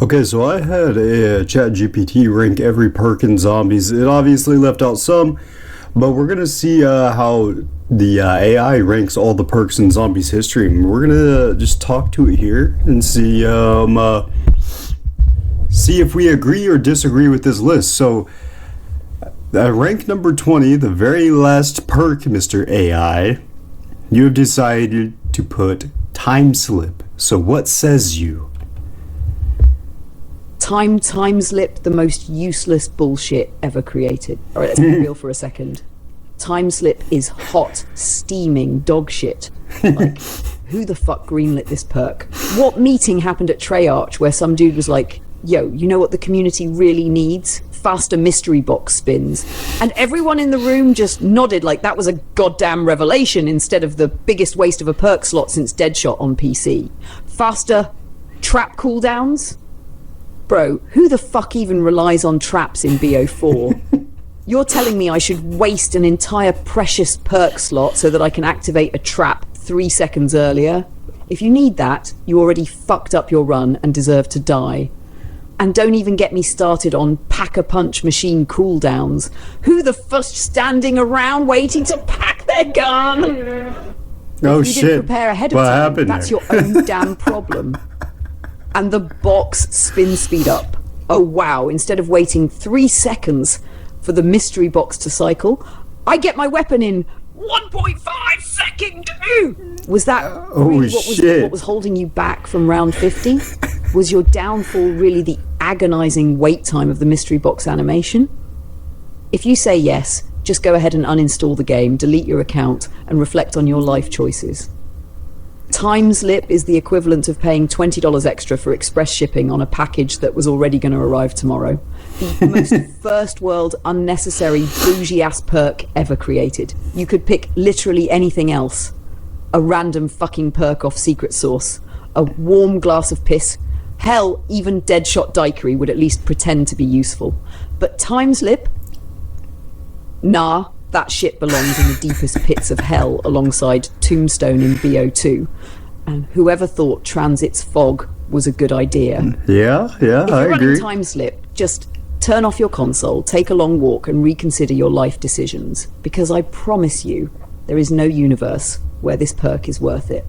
Okay, so I had a ChatGPT rank every perk in zombies. It obviously left out some, but we're gonna see how the AI ranks all the perks in zombies history. And we're gonna just talk to it here and see if we agree or disagree with this list. So, rank number 20, the very last perk, Mr. AI, you have decided to put Timeslip. So, what says you? Timeslip, the most useless bullshit ever created. All right, let's be real for a second. Timeslip is hot, steaming dog shit. Like, who the fuck greenlit this perk? What meeting happened at Treyarch where some dude was like, yo, you know what the community really needs? Faster mystery box spins. And everyone in the room just nodded like that was a goddamn revelation instead of the biggest waste of a perk slot since Deadshot on PC. Faster trap cooldowns? Bro, who the fuck even relies on traps in BO4? You're telling me I should waste an entire precious perk slot so that I can activate a trap 3 seconds earlier? If you need that, you already fucked up your run and deserve to die. And don't even get me started on pack-a-punch machine cooldowns. Who the fuck's standing around waiting to pack their gun? Oh if you shit. didn't prepare ahead of what time, happened that's there? your own damn problem. And the box spin speed up. Oh wow, instead of waiting 3 seconds for the mystery box to cycle, I get my weapon in 1.5 seconds. Was that really what was holding you back from round 50? Was your downfall really the agonizing wait time of the mystery box animation? If you say yes, just go ahead and uninstall the game, delete your account, and reflect on your life choices. Timeslip is the equivalent of paying $20 extra for express shipping on a package that was already going to arrive tomorrow. The most first world, unnecessary, bougie-ass perk ever created. You could pick literally anything else. A random fucking perk off Secret Source. A warm glass of piss. Hell, even Deadshot daiquiri would at least pretend to be useful. But Timeslip? Nah. That shit belongs in the deepest pits of hell alongside Tombstone in BO2. And whoever thought Transit's fog was a good idea. Yeah, If you're I running agree. Timeslip, just turn off your console, take a long walk, and reconsider your life decisions. Because I promise you, there is no universe where this perk is worth it.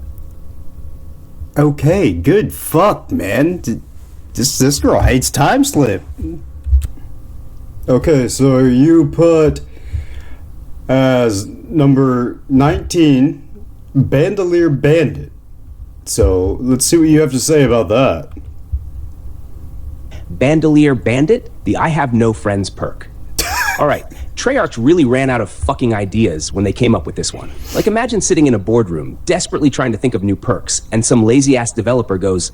Okay, good fuck, man. This girl hates Timeslip. Okay, so you put as number 19, Bandelier Bandit. So let's see what you have to say about that. Bandelier Bandit, the I have no friends perk. Alright, Treyarch really ran out of fucking ideas when they came up with this one. Like, imagine sitting in a boardroom, desperately trying to think of new perks, and some lazy-ass developer goes,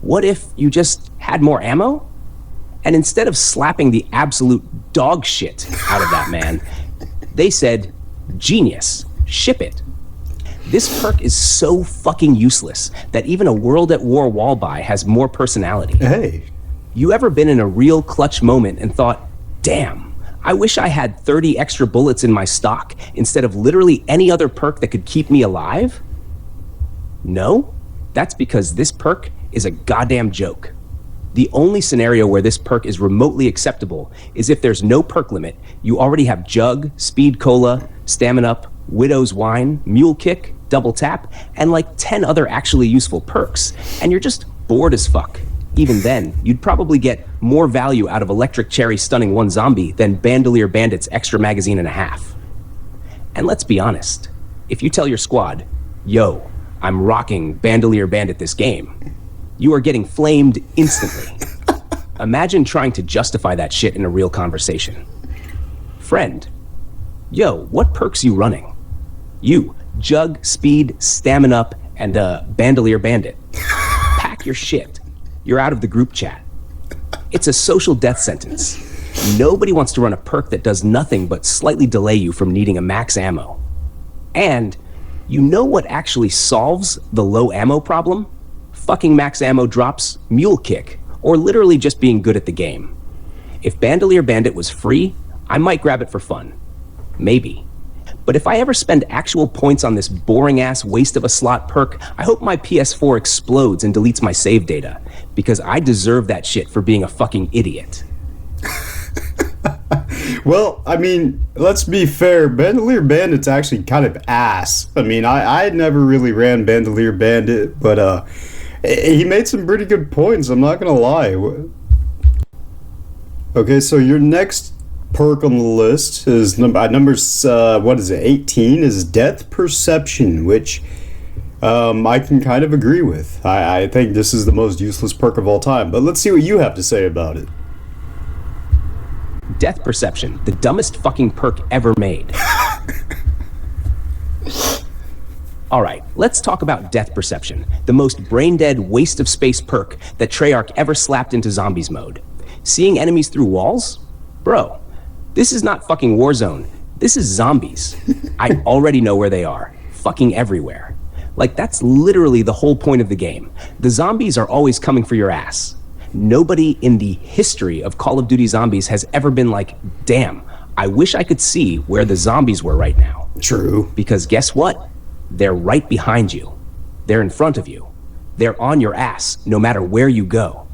what if you just had more ammo? And instead of slapping the absolute dog shit out of that man, they said, genius, ship it. This perk is so fucking useless that even a World at War wall buy has more personality. Hey. You ever been in a real clutch moment and thought, damn, I wish I had 30 extra bullets in my stock instead of literally any other perk that could keep me alive? No? That's because this perk is a goddamn joke. The only scenario where this perk is remotely acceptable is if there's no perk limit, you already have Jug, Speed Cola, Stamin-up, Widow's Wine, Mule Kick, Double Tap, and like 10 other actually useful perks, and you're just bored as fuck. Even then, you'd probably get more value out of Electric Cherry Stunning 1 Zombie than Bandelier Bandit's extra magazine and a half. And let's be honest, if you tell your squad, yo, I'm rocking Bandelier Bandit this game, you are getting flamed instantly. Imagine trying to justify that shit in a real conversation. Friend, yo, what perks you running? You, Jug, Speed, Stamin-up, and Bandelier Bandit. Pack your shit. You're out of the group chat. It's a social death sentence. Nobody wants to run a perk that does nothing but slightly delay you from needing a max ammo. And you know what actually solves the low ammo problem? Fucking max ammo drops, Mule Kick, or literally just being good at the game. If Bandelier Bandit was free, I might grab it for fun. Maybe. But if I ever spend actual points on this boring-ass waste of a slot perk, I hope my PS4 explodes and deletes my save data. because I deserve that shit for being a fucking idiot. Well, I mean, let's be fair. Bandelier Bandit's actually kind of ass. I mean, I never really ran Bandelier Bandit, but he made some pretty good points, I'm not gonna lie. Okay, so your next perk on the list is what is it, 18, is Death Perception, which I can kind of agree with. I think this is the most useless perk of all time, but let's see what you have to say about it. Death Perception, the dumbest fucking perk ever made. Alright, let's talk about Death Perception, the most brain-dead waste of space perk that Treyarch ever slapped into zombies mode. Seeing enemies through walls? Bro, this is not fucking Warzone. This is zombies. I already know where they are. Fucking everywhere. Like, that's literally the whole point of the game. The zombies are always coming for your ass. Nobody in the history of Call of Duty Zombies has ever been like, damn, I wish I could see where the zombies were right now. True. Because guess what? They're right behind you. They're in front of you. They're on your ass, no matter where you go.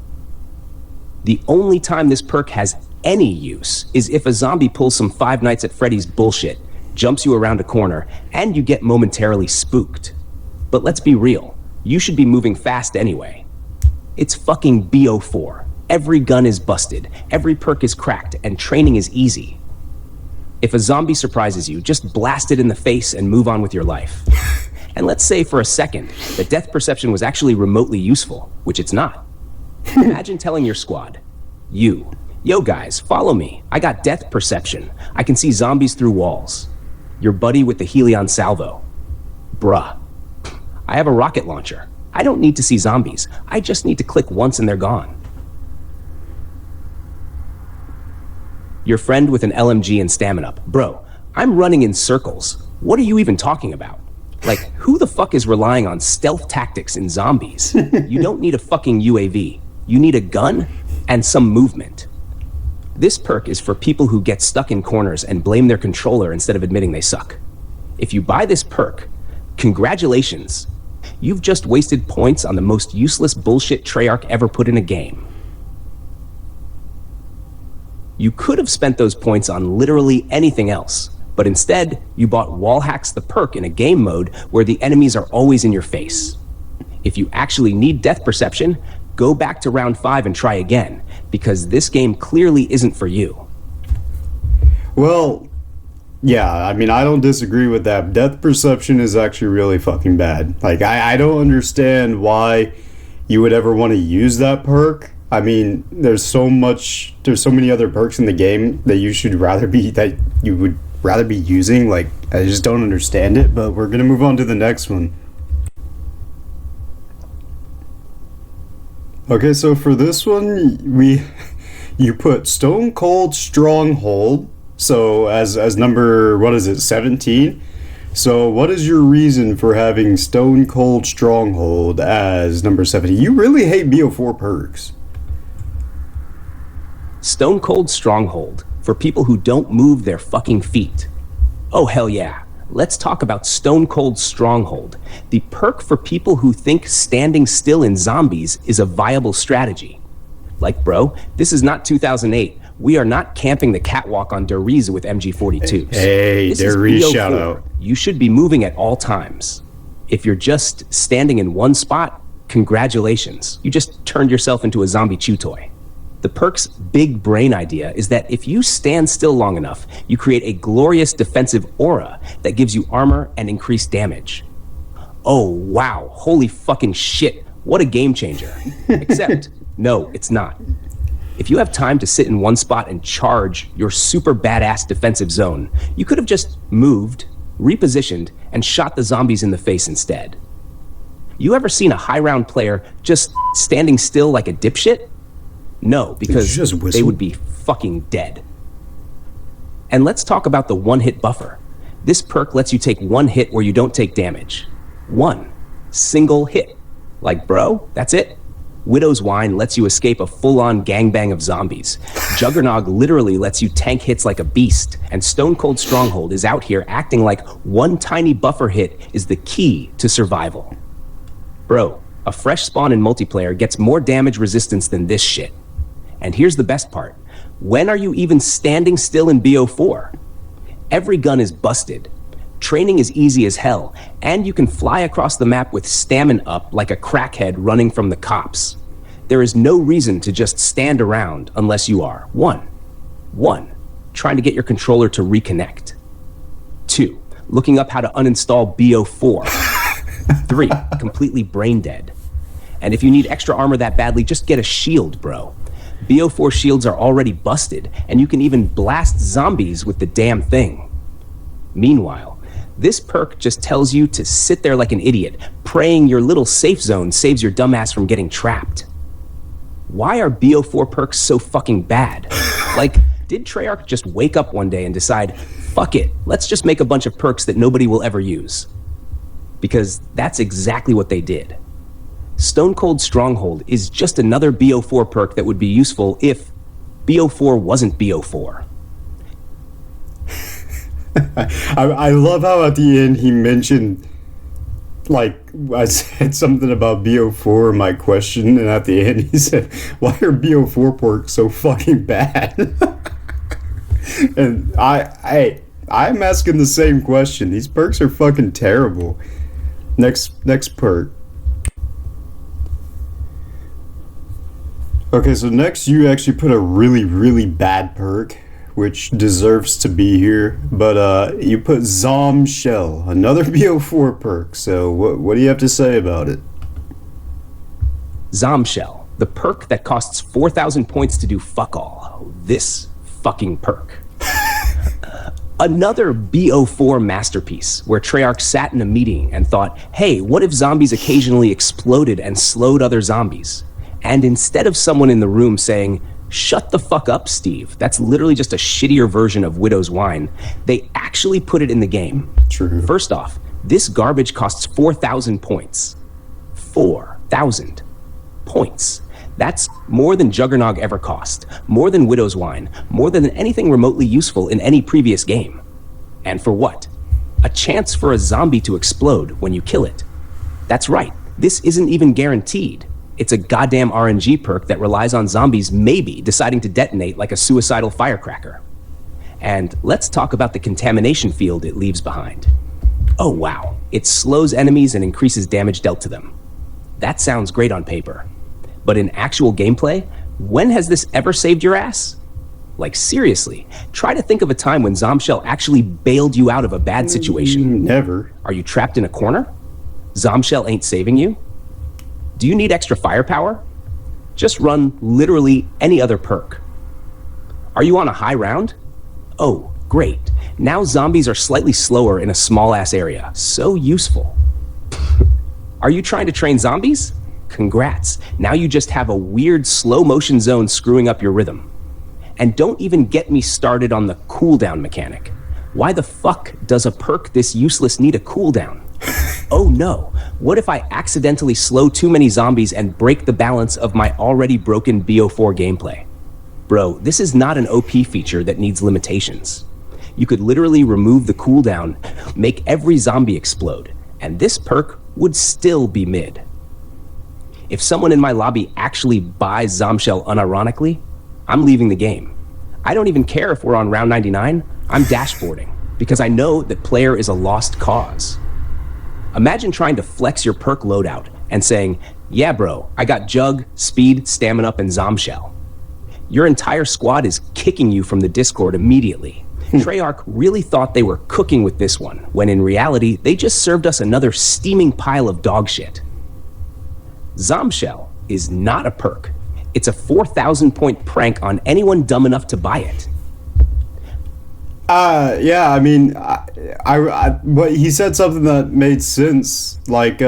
The only time this perk has any use is if a zombie pulls some Five Nights at Freddy's bullshit, jumps you around a corner, and you get momentarily spooked. But let's be real, you should be moving fast anyway. It's fucking BO4. Every gun is busted, every perk is cracked, and training is easy. If a zombie surprises you, just blast it in the face and move on with your life. And let's say for a second that Death Perception was actually remotely useful, which it's not. Imagine telling your squad, yo guys, follow me. I got Death Perception. I can see zombies through walls. Your buddy with the Helion salvo. Bruh, I have a rocket launcher. I don't need to see zombies. I just need to click once and they're gone. Your friend with an LMG and Stamin-up. Bro, I'm running in circles. What are you even talking about? Like, who the fuck is relying on stealth tactics in zombies? You don't need a fucking UAV. You need a gun and some movement. This perk is for people who get stuck in corners and blame their controller instead of admitting they suck. If you buy this perk, congratulations. You've just wasted points on the most useless bullshit Treyarch ever put in a game. You could have spent those points on literally anything else, but instead, you bought Wall Hacks the perk in a game mode where the enemies are always in your face. If you actually need Death Perception, go back to round 5 and try again, because this game clearly isn't for you. Well, yeah, I mean, I don't disagree with that. Death Perception is actually really fucking bad. Like, I don't understand why you would ever want to use that perk. I mean, there's so many other perks in the game that you would rather be using. Like, I just don't understand it, but we're gonna move on to the next one. Okay, so for this one, you put Stone Cold Stronghold. So as number, 17? So what is your reason for having Stone Cold Stronghold as number 17? You really hate BO4 perks. Stone Cold Stronghold, for people who don't move their fucking feet. Oh hell yeah, let's talk about Stone Cold Stronghold, the perk for people who think standing still in zombies is a viable strategy. Like bro, this is not 2008. We are not camping the catwalk on Der Riese with MG42s. Hey, Der Riese shout out. You should be moving at all times. If you're just standing in one spot, congratulations. You just turned yourself into a zombie chew toy. The perk's big brain idea is that if you stand still long enough, you create a glorious defensive aura that gives you armor and increased damage. Oh wow, holy fucking shit, what a game changer. Except, no, it's not. If you have time to sit in one spot and charge your super badass defensive zone, you could have just moved, repositioned, and shot the zombies in the face instead. You ever seen a high round player just standing still like a dipshit? No, because they would be fucking dead. And let's talk about the one-hit buffer. This perk lets you take one hit where you don't take damage. One single hit. Like, bro, that's it. Widow's Wine lets you escape a full-on gangbang of zombies. Juggernog literally lets you tank hits like a beast, and Stone Cold Stronghold is out here acting like one tiny buffer hit is the key to survival. Bro, A fresh spawn in multiplayer gets more damage resistance than this shit. And here's the best part. When are you even standing still in BO4? Every gun is busted. Training is easy as hell, and you can fly across the map with Stamin-up like a crackhead running from the cops. There is no reason to just stand around unless you are 1. Trying to get your controller to reconnect. 2. Looking up how to uninstall BO4. 3. Completely brain dead. And if you need extra armor that badly, just get a shield, bro. BO4 shields are already busted, and you can even blast zombies with the damn thing. Meanwhile, this perk just tells you to sit there like an idiot, praying your little safe zone saves your dumbass from getting trapped. Why are BO4 perks so fucking bad? Like, did Treyarch just wake up one day and decide, fuck it, let's just make a bunch of perks that nobody will ever use? Because that's exactly what they did. Stone Cold Stronghold is just another BO4 perk that would be useful if BO4 wasn't BO4. I love how at the end he mentioned, like, I said something about BO4 in my question, and at the end he said, why are BO4 perks so fucking bad? And I'm asking the same question. These perks are fucking terrible. Next perk. Okay, so next you actually put a really, really bad perk, which deserves to be here, but you put Zombshell, another BO4 perk, so what do you have to say about it? Zombshell, the perk that costs 4,000 points to do fuck all. This fucking perk. Another BO4 masterpiece, where Treyarch sat in a meeting and thought, hey, what if zombies occasionally exploded and slowed other zombies? And instead of someone in the room saying, shut the fuck up, Steve, that's literally just a shittier version of Widow's Wine, they actually put it in the game. True. First off, this garbage costs 4,000 points. 4,000 points. That's more than Juggernog ever cost, more than Widow's Wine, more than anything remotely useful in any previous game. And for what? A chance for a zombie to explode when you kill it. That's right, this isn't even guaranteed. It's a goddamn RNG perk that relies on zombies maybe deciding to detonate like a suicidal firecracker. And let's talk about the contamination field it leaves behind. Oh wow, it slows enemies and increases damage dealt to them. That sounds great on paper. But in actual gameplay, when has this ever saved your ass? Like seriously, try to think of a time when Zombshell actually bailed you out of a bad situation. Never. Are you trapped in a corner? Zombshell ain't saving you? Do you need extra firepower? Just run literally any other perk. Are you on a high round? Oh, great. Now zombies are slightly slower in a small-ass area. So useful. Are you trying to train zombies? Congrats. Now you just have a weird slow-motion zone screwing up your rhythm. And don't even get me started on the cooldown mechanic. Why the fuck does a perk this useless need a cooldown? Oh no, what if I accidentally slow too many zombies and break the balance of my already broken BO4 gameplay? Bro, this is not an OP feature that needs limitations. You could literally remove the cooldown, make every zombie explode, and this perk would still be mid. If someone in my lobby actually buys Zombshell unironically, I'm leaving the game. I don't even care if we're on round 99, I'm dashboarding, because I know that player is a lost cause. Imagine trying to flex your perk loadout and saying, yeah bro, I got Jug, Speed, Stamin-up, and Zombshell. Your entire squad is kicking you from the Discord immediately. Treyarch really thought they were cooking with this one, when in reality, they just served us another steaming pile of dog shit. Zombshell is not a perk. It's a 4,000 point prank on anyone dumb enough to buy it. Yeah, I mean, but he said something that made sense, like,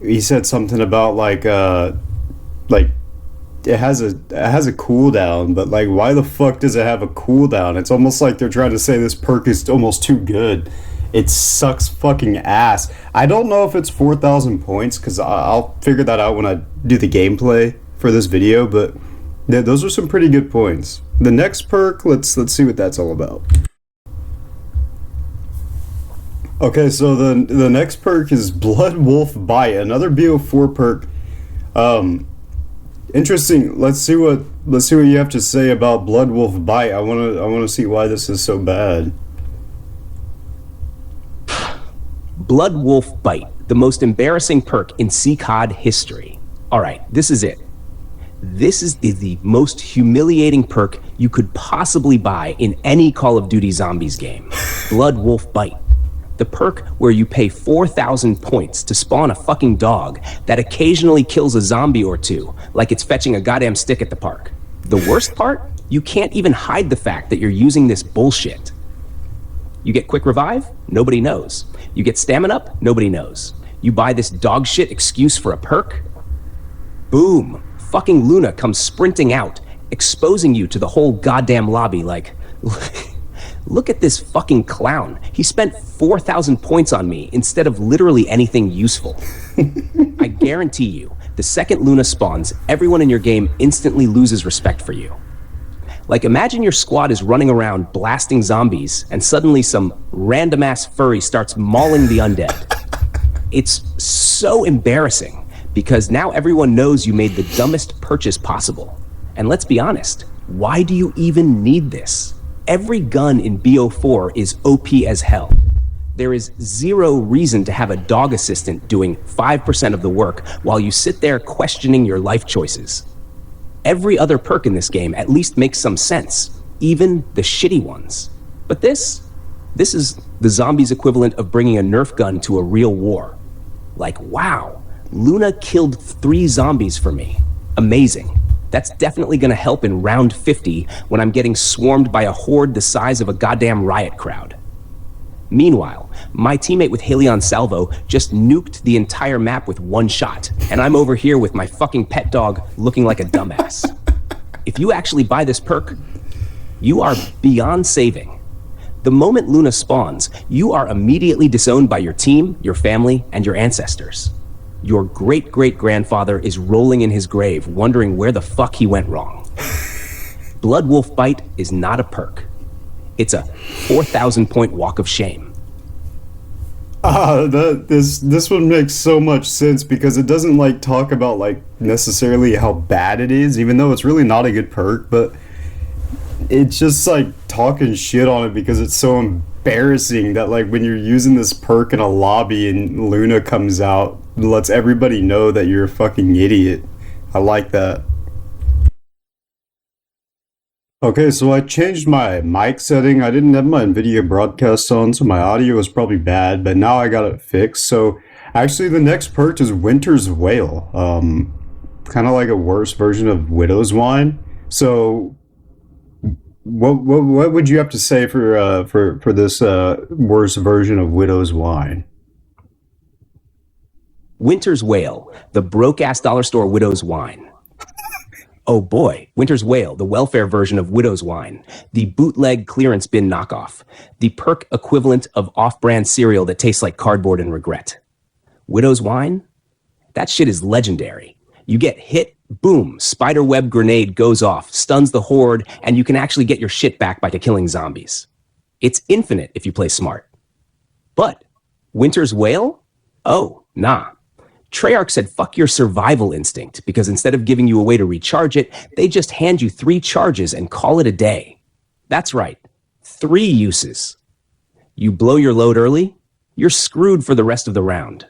he said something about, like, it has a cooldown, but, like, why the fuck does it have a cooldown? It's almost like they're trying to say this perk is almost too good. It sucks fucking ass. I don't know if it's 4,000 points, because I'll figure that out when I do the gameplay for this video, but yeah, those are some pretty good points. The next perk, let's see what that's all about. Okay, so the next perk is Blood Wolf Bite, another BO4 perk. Interesting. Let's see what you have to say about Blood Wolf Bite. I wanna see why this is so bad. Blood Wolf Bite, the most embarrassing perk in CCOD history. All right, this is it. This is the most humiliating perk you could possibly buy in any Call of Duty Zombies game. Blood Wolf Bite. The perk where you pay 4,000 points to spawn a fucking dog that occasionally kills a zombie or two, like it's fetching a goddamn stick at the park. The worst part? You can't even hide the fact that you're using this bullshit. You get quick revive? Nobody knows. You get Stamin-up? Nobody knows. You buy this dog shit excuse for a perk? Boom. Fucking Luna comes sprinting out, exposing you to the whole goddamn lobby like, look at this fucking clown. He spent 4,000 points on me instead of literally anything useful. I guarantee you, the second Luna spawns, everyone in your game instantly loses respect for you. Like, imagine your squad is running around blasting zombies and suddenly some random-ass furry starts mauling the undead. It's so embarrassing because now everyone knows you made the dumbest purchase possible. And let's be honest, why do you even need this? Every gun in BO4 is OP as hell. There is zero reason to have a dog assistant doing 5% of the work while you sit there questioning your life choices. Every other perk in this game at least makes some sense, even the shitty ones. But this is the zombies' equivalent of bringing a Nerf gun to a real war. Like, wow, Luna killed 3 zombies for me. Amazing. That's definitely gonna help in round 50 when I'm getting swarmed by a horde the size of a goddamn riot crowd. Meanwhile, my teammate with Helion Salvo just nuked the entire map with 1 shot, and I'm over here with my fucking pet dog looking like a dumbass. If you actually buy this perk, you are beyond saving. The moment Luna spawns, you are immediately disowned by your team, your family, and your ancestors. Your great-great-grandfather is rolling in his grave, wondering where the fuck he went wrong. Blood Wolf Bite is not a perk. It's a 4,000 point walk of shame. This one makes so much sense because it doesn't like talk about like necessarily how bad it is, even though it's really not a good perk, but it's just like talking shit on it because it's so embarrassing that like when you're using this perk in a lobby and Luna comes out, lets everybody know that you're a fucking idiot. I like that. Okay, so I changed my mic setting. I didn't have my NVIDIA broadcast on, so my audio was probably bad, but now I got it fixed. So actually the next perk is Winter's Wail. Kind of like a worse version of Widow's Wine. So what would you have to say for this worse version of Widow's Wine? Winter's Wail, the broke-ass dollar store Widow's Wine. Oh boy, Winter's Wail, the welfare version of Widow's Wine, the bootleg clearance bin knockoff, the perk equivalent of off-brand cereal that tastes like cardboard and regret. Widow's Wine? That shit is legendary. You get hit, boom, spiderweb grenade goes off, stuns the horde, and you can actually get your shit back by killing zombies. It's infinite if you play smart. But Winter's Wail? Oh, nah. Treyarch said fuck your survival instinct because instead of giving you a way to recharge it, they just hand you 3 charges and call it a day. That's right, 3 uses. You blow your load early, you're screwed for the rest of the round.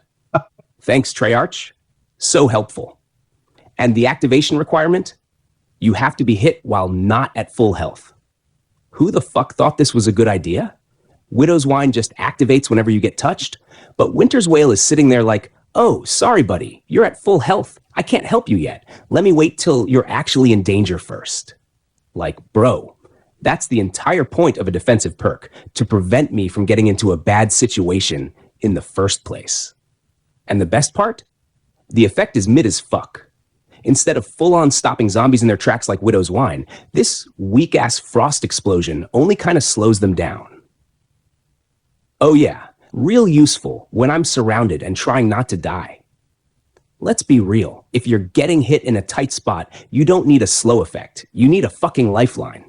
Thanks, Treyarch. So helpful. And the activation requirement? You have to be hit while not at full health. Who the fuck thought this was a good idea? Widow's Wine just activates whenever you get touched, but Winter's Wail is sitting there like, oh, sorry, buddy, you're at full health. I can't help you yet. Let me wait till you're actually in danger first. Like, bro, that's the entire point of a defensive perk, to prevent me from getting into a bad situation in the first place. And the best part? The effect is mid as fuck. Instead of full-on stopping zombies in their tracks like Widow's Wine, this weak-ass frost explosion only kind of slows them down. Oh yeah. Real useful when I'm surrounded and trying not to die. Let's be real. If you're getting hit in a tight spot, you don't need a slow effect. You need a fucking lifeline.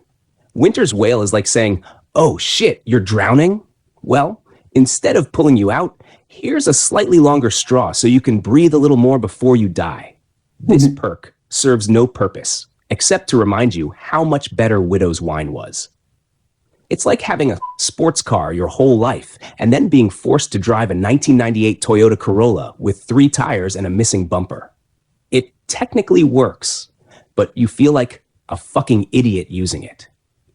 Winter's Wail is like saying, oh shit, you're drowning? Well, Instead of pulling you out, here's a slightly longer straw so you can breathe a little more before you die. This perk serves no purpose, except to remind you how much better Widow's Wine was. It's like having a sports car your whole life and then being forced to drive a 1998 Toyota Corolla with 3 tires and a missing bumper. It technically works, but you feel like a fucking idiot using it.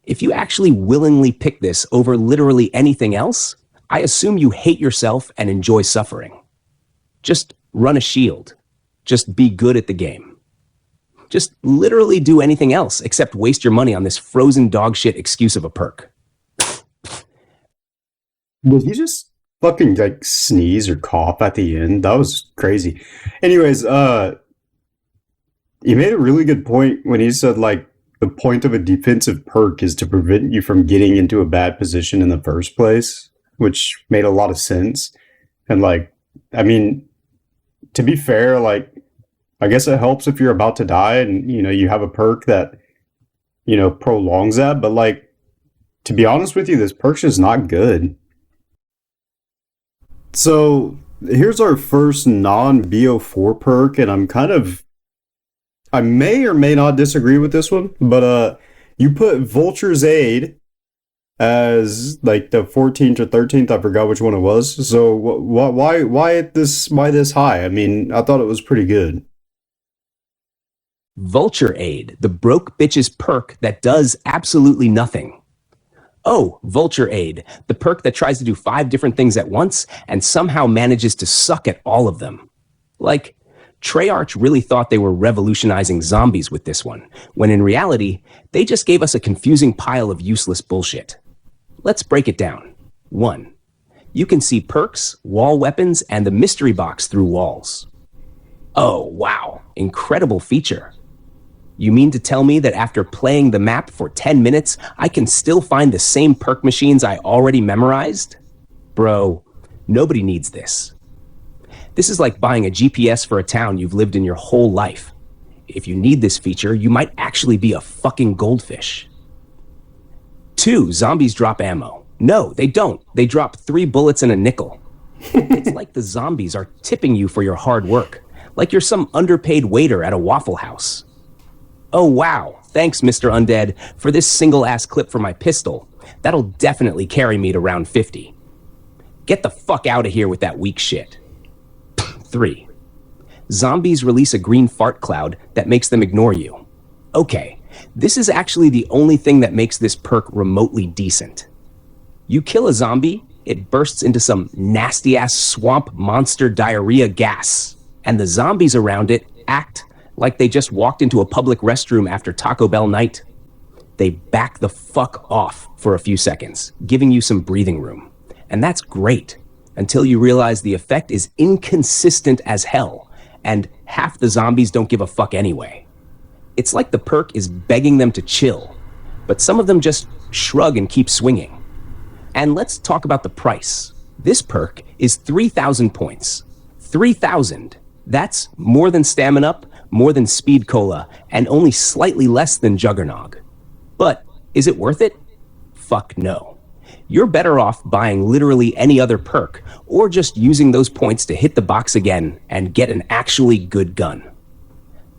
If you actually willingly pick this over literally anything else, I assume you hate yourself and enjoy suffering. Just run a shield. Just be good at the game. Just literally do anything else except waste your money on this frozen dog shit excuse of a perk. Did he just fucking like sneeze or cough at the end? That was crazy. Anyways, he made a really good point when he said like the point of a defensive perk is to prevent you from getting into a bad position in the first place, which made a lot of sense. And like, I mean, to be fair, like, I guess it helps if you're about to die and, you know, you have a perk that, you know, prolongs that. But like, to be honest with you, this perk's just not good. So here's our first non-BO4 perk, and I may or may not disagree with this one, but you put Vulture's Aid as like the 14th or 13th, I forgot which one it was. So why this high? I mean, I thought it was pretty good. Vulture Aid, the broke bitch's perk that does absolutely nothing. Oh, Vulture Aid, the perk that tries to do 5 different things at once and somehow manages to suck at all of them. Like, Treyarch really thought they were revolutionizing zombies with this one, when in reality, they just gave us a confusing pile of useless bullshit. Let's break it down. 1. You can see perks, wall weapons, and the mystery box through walls. Oh, wow, incredible feature. You mean to tell me that after playing the map for 10 minutes, I can still find the same perk machines I already memorized? Bro, nobody needs this. This is like buying a GPS for a town you've lived in your whole life. If you need this feature, you might actually be a fucking goldfish. 2, zombies drop ammo. No, they don't. They drop 3 bullets and a nickel. It's like the zombies are tipping you for your hard work, like you're some underpaid waiter at a Waffle House. Oh wow, thanks Mr. Undead for this single-ass clip for my pistol. That'll definitely carry me to round 50. Get the fuck out of here with that weak shit. 3. Zombies release a green fart cloud that makes them ignore you. Okay, this is actually the only thing that makes this perk remotely decent. You kill a zombie, it bursts into some nasty-ass swamp monster diarrhea gas, and the zombies around it act like they just walked into a public restroom after Taco Bell night. They back the fuck off for a few seconds, giving you some breathing room. And that's great, until you realize the effect is inconsistent as hell, and half the zombies don't give a fuck anyway. It's like the perk is begging them to chill, but some of them just shrug and keep swinging. And let's talk about the price. This perk is 3,000 points. 3,000. That's more than Stamin-up, more than Speed Cola, and only slightly less than Juggernog. But is it worth it? Fuck no. You're better off buying literally any other perk, or just using those points to hit the box again and get an actually good gun.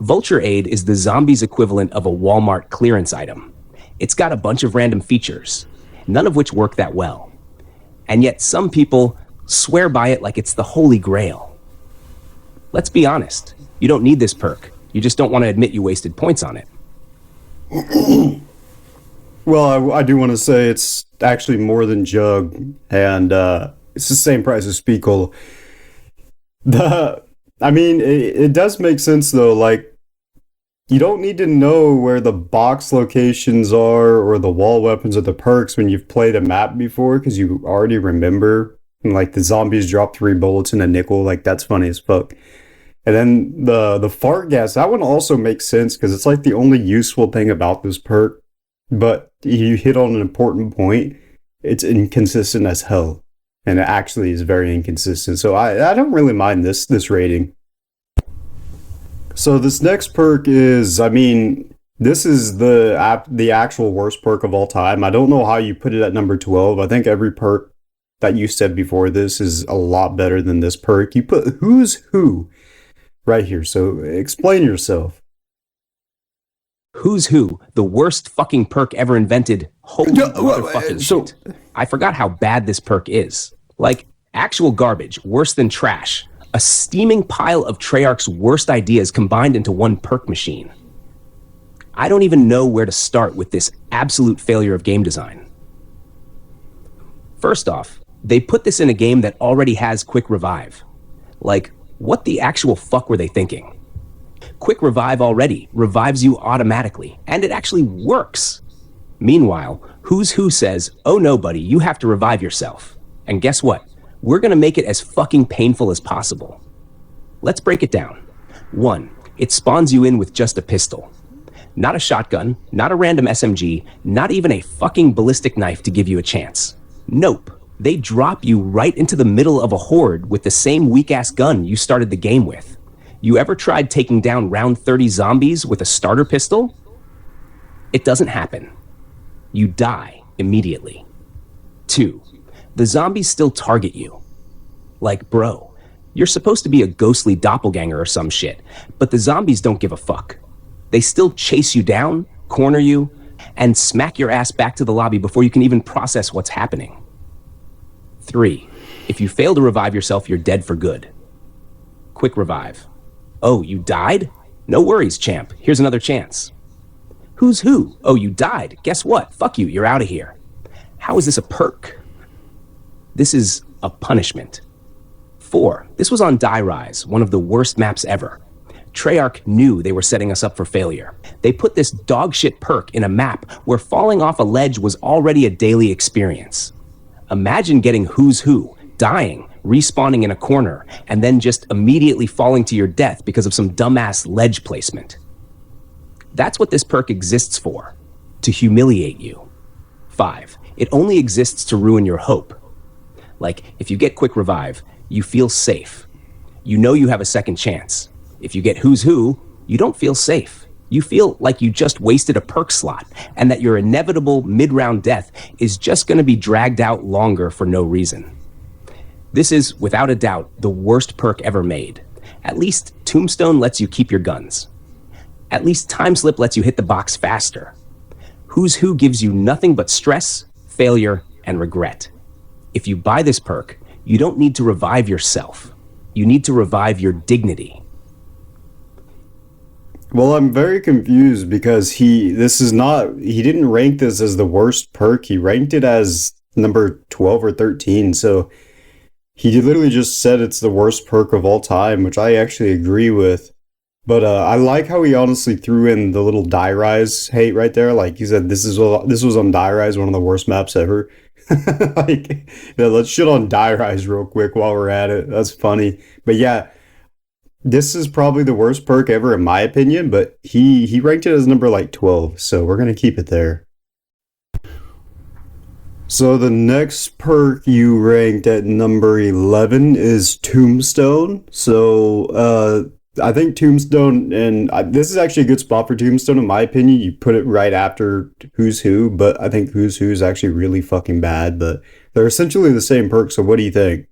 Vulture Aid is the zombies equivalent of a Walmart clearance item. It's got a bunch of random features, none of which work that well. And yet some people swear by it like it's the holy grail. Let's be honest. You don't need this perk. You just don't want to admit you wasted points on it. Well, I do want to say it's actually more than Jug, and it's the same price as Speed Cola. It does make sense though. Like, you don't need to know where the box locations are or the wall weapons or the perks when you've played a map before, because you already remember. And like the zombies drop 3 bullets and a nickel. Like, that's funny as fuck. And then the fart gas, that one also makes sense because it's like the only useful thing about this perk. But you hit on an important point. It's inconsistent as hell. And it actually is very inconsistent. So I don't really mind this rating. So this next perk is, this is the actual worst perk of all time. I don't know how you put it at number 12. I think every perk that you said before this is a lot better than this perk. You put who's who right here, so explain yourself. Who's Who, the worst fucking perk ever invented. Holy motherfucking so- shit. I forgot how bad this perk is. Like, actual garbage, worse than trash. A steaming pile of Treyarch's worst ideas combined into one perk machine. I don't even know where to start with this absolute failure of game design. First off, they put this in a game that already has quick revive. Like, what the actual fuck were they thinking? Quick revive already revives you automatically, and it actually works. Meanwhile, Who's Who says, oh no buddy, you have to revive yourself. And guess what? We're gonna make it as fucking painful as possible. Let's break it down. 1, it spawns you in with just a pistol. Not a shotgun, not a random SMG, not even a fucking ballistic knife to give you a chance. Nope. They drop you right into the middle of a horde with the same weak-ass gun you started the game with. You ever tried taking down round 30 zombies with a starter pistol? It doesn't happen. You die immediately. 2, the zombies still target you. Like, bro, you're supposed to be a ghostly doppelganger or some shit, but the zombies don't give a fuck. They still chase you down, corner you, and smack your ass back to the lobby before you can even process what's happening. 3, if you fail to revive yourself, you're dead for good. Quick revive. Oh, you died? No worries, champ. Here's another chance. Who's Who? Oh, you died. Guess what? Fuck you, you're out of here. How is this a perk? This is a punishment. 4, this was on Die Rise, one of the worst maps ever. Treyarch knew they were setting us up for failure. They put this dogshit perk in a map where falling off a ledge was already a daily experience. Imagine getting Who's Who, dying, respawning in a corner, and then just immediately falling to your death because of some dumbass ledge placement. That's what this perk exists for, to humiliate you. 5, it only exists to ruin your hope. Like, if you get quick revive, you feel safe. You know you have a second chance. If you get Who's Who, you don't feel safe. You feel like you just wasted a perk slot, and that your inevitable mid-round death is just going to be dragged out longer for no reason. This is, without a doubt, the worst perk ever made. At least Tombstone lets you keep your guns. At least Timeslip lets you hit the box faster. Who's Who gives you nothing but stress, failure, and regret. If you buy this perk, you don't need to revive yourself. You need to revive your dignity. Well, I'm very confused because he didn't rank this as the worst perk. He ranked it as number 12 or 13. So he literally just said it's the worst perk of all time, which I actually agree with. But I like how he honestly threw in the little Die Rise hate right there. Like he said, this was on Die Rise, one of the worst maps ever. Like, yeah, let's shit on Die Rise real quick while we're at it. That's funny. But yeah, this is probably the worst perk ever in my opinion. But he ranked it as number like 12, so we're gonna keep it there. So the next perk you ranked at number 11 is Tombstone. So I think Tombstone, and this is actually a good spot for Tombstone in my opinion. You put it right after Who's Who, but I think Who's Who is actually really fucking bad. But they're essentially the same perk, so what do you think?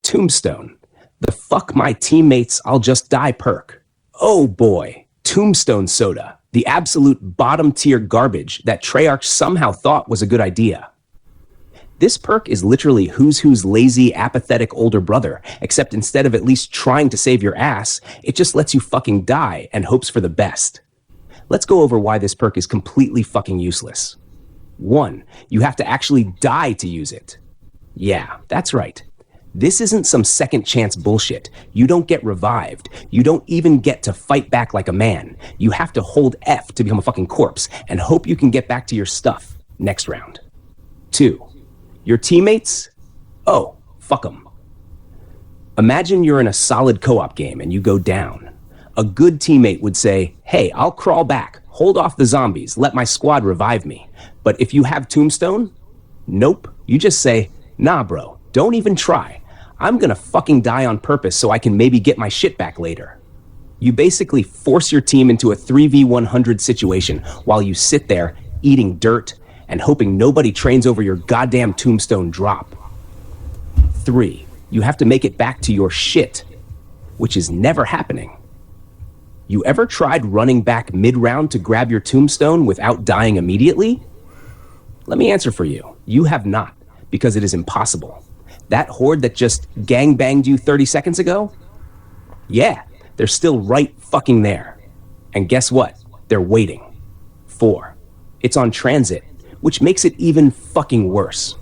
Tombstone. The fuck my teammates, I'll just die perk. Oh boy, Tombstone soda. The absolute bottom tier garbage that Treyarch somehow thought was a good idea. This perk is literally Who's Who's lazy, apathetic older brother, except instead of at least trying to save your ass, it just lets you fucking die and hopes for the best. Let's go over why this perk is completely fucking useless. 1, you have to actually die to use it. Yeah, that's right. This isn't some second chance bullshit. You don't get revived. You don't even get to fight back like a man. You have to hold F to become a fucking corpse and hope you can get back to your stuff next round. 2, your teammates? Oh, fuck them. Imagine you're in a solid co-op game and you go down. A good teammate would say, hey, I'll crawl back, hold off the zombies, let my squad revive me. But if you have Tombstone, nope. You just say, nah bro, don't even try. I'm gonna fucking die on purpose so I can maybe get my shit back later. You basically force your team into a 3v100 situation while you sit there eating dirt and hoping nobody trains over your goddamn tombstone drop. 3. You have to make it back to your shit, which is never happening. You ever tried running back mid-round to grab your tombstone without dying immediately? Let me answer for you. You have not, because it is impossible. That horde that just gangbanged you 30 seconds ago? Yeah, they're still right fucking there. And guess what? They're waiting. 4. It's on transit, which makes it even fucking worse.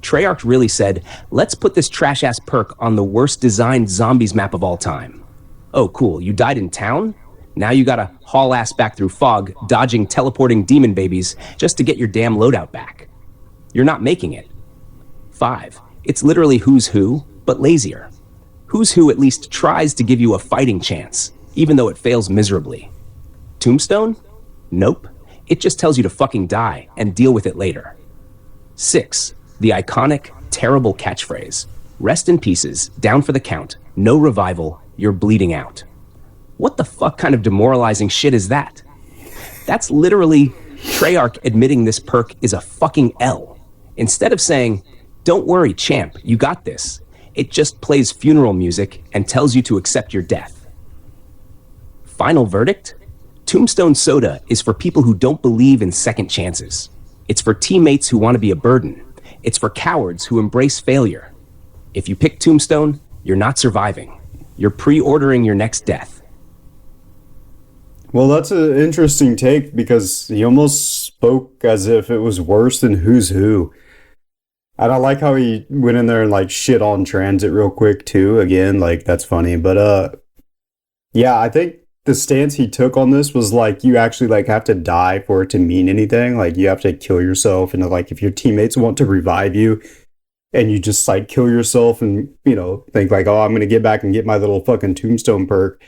Treyarch really said, let's put this trash-ass perk on the worst designed zombies map of all time. Oh, cool, you died in town? Now you gotta haul ass back through fog, dodging teleporting demon babies just to get your damn loadout back. You're not making it. 5. It's literally Who's Who, but lazier. Who's Who at least tries to give you a fighting chance, even though it fails miserably. Tombstone? Nope. It just tells you to fucking die and deal with it later. 6. The iconic, terrible catchphrase. Rest in pieces, down for the count, no revival, you're bleeding out. What the fuck kind of demoralizing shit is that? That's literally Treyarch admitting this perk is a fucking L. Instead of saying, don't worry, champ, you got this, it just plays funeral music and tells you to accept your death. Final verdict? Tombstone Soda is for people who don't believe in second chances. It's for teammates who want to be a burden. It's for cowards who embrace failure. If you pick Tombstone, you're not surviving. You're pre-ordering your next death. Well, that's an interesting take because he almost spoke as if it was worse than Who's Who. And I like how he went in there and like shit on transit real quick too. Again, like that's funny. But yeah, I think the stance he took on this was like you actually like have to die for it to mean anything. Like you have to kill yourself, and like if your teammates want to revive you and you just like kill yourself and, you know, think like, oh, I'm gonna get back and get my little fucking tombstone perk,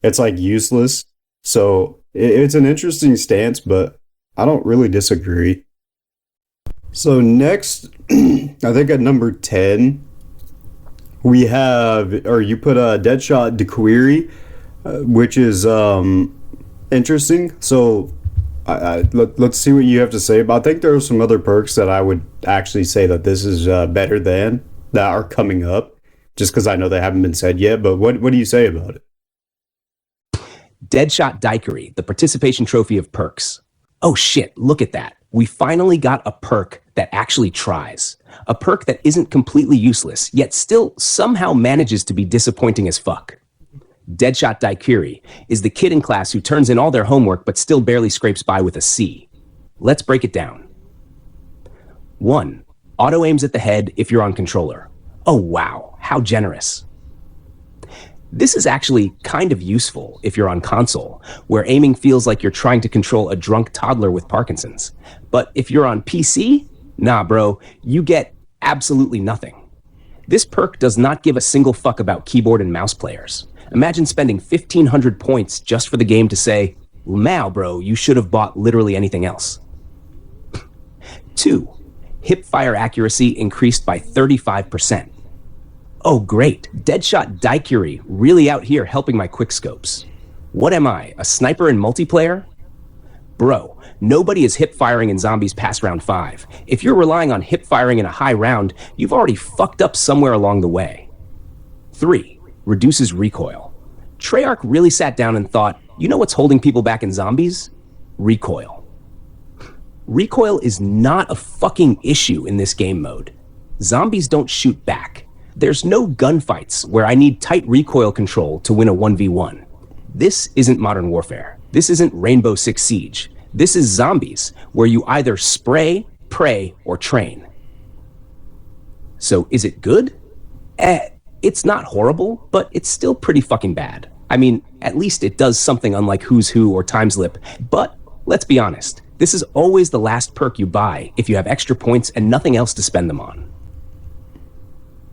it's like useless. So it's an interesting stance, but I don't really disagree. So next, I think at number 10, we have, or you put a Deadshot daiquiri, which is interesting. So let's see what you have to say about. I think there are some other perks that I would actually say that this is better than, that are coming up, just because I know they haven't been said yet. But what do you say about it? Deadshot Daiquiri, the participation trophy of perks. Oh shit, look at that. We finally got a perk that actually tries. A perk that isn't completely useless, yet still somehow manages to be disappointing as fuck. Deadshot Daiquiri is the kid in class who turns in all their homework but still barely scrapes by with a C. Let's break it down. 1. Auto aims at the head if you're on controller. Oh wow, how generous. This is actually kind of useful if you're on console, where aiming feels like you're trying to control a drunk toddler with Parkinson's. But if you're on PC, nah bro, you get absolutely nothing. This perk does not give a single fuck about keyboard and mouse players. Imagine spending 1,500 points just for the game to say, "Wow, bro, you should have bought literally anything else." 2. Hipfire accuracy increased by 35%. Oh great, Deadshot Daiquiri really out here helping my quickscopes. What am I, a sniper in multiplayer? Bro, nobody is hip-firing in zombies past round 5. If you're relying on hip-firing in a high round, you've already fucked up somewhere along the way. 3. Reduces recoil. Treyarch really sat down and thought, you know what's holding people back in zombies? Recoil. Recoil is not a fucking issue in this game mode. Zombies don't shoot back. There's no gunfights where I need tight recoil control to win a 1v1. This isn't Modern Warfare. This isn't Rainbow Six Siege. This is zombies, where you either spray, pray, or train. So is it good? It's not horrible, but it's still pretty fucking bad. I mean, at least it does something unlike Who's Who or Timeslip, but let's be honest, this is always the last perk you buy if you have extra points and nothing else to spend them on.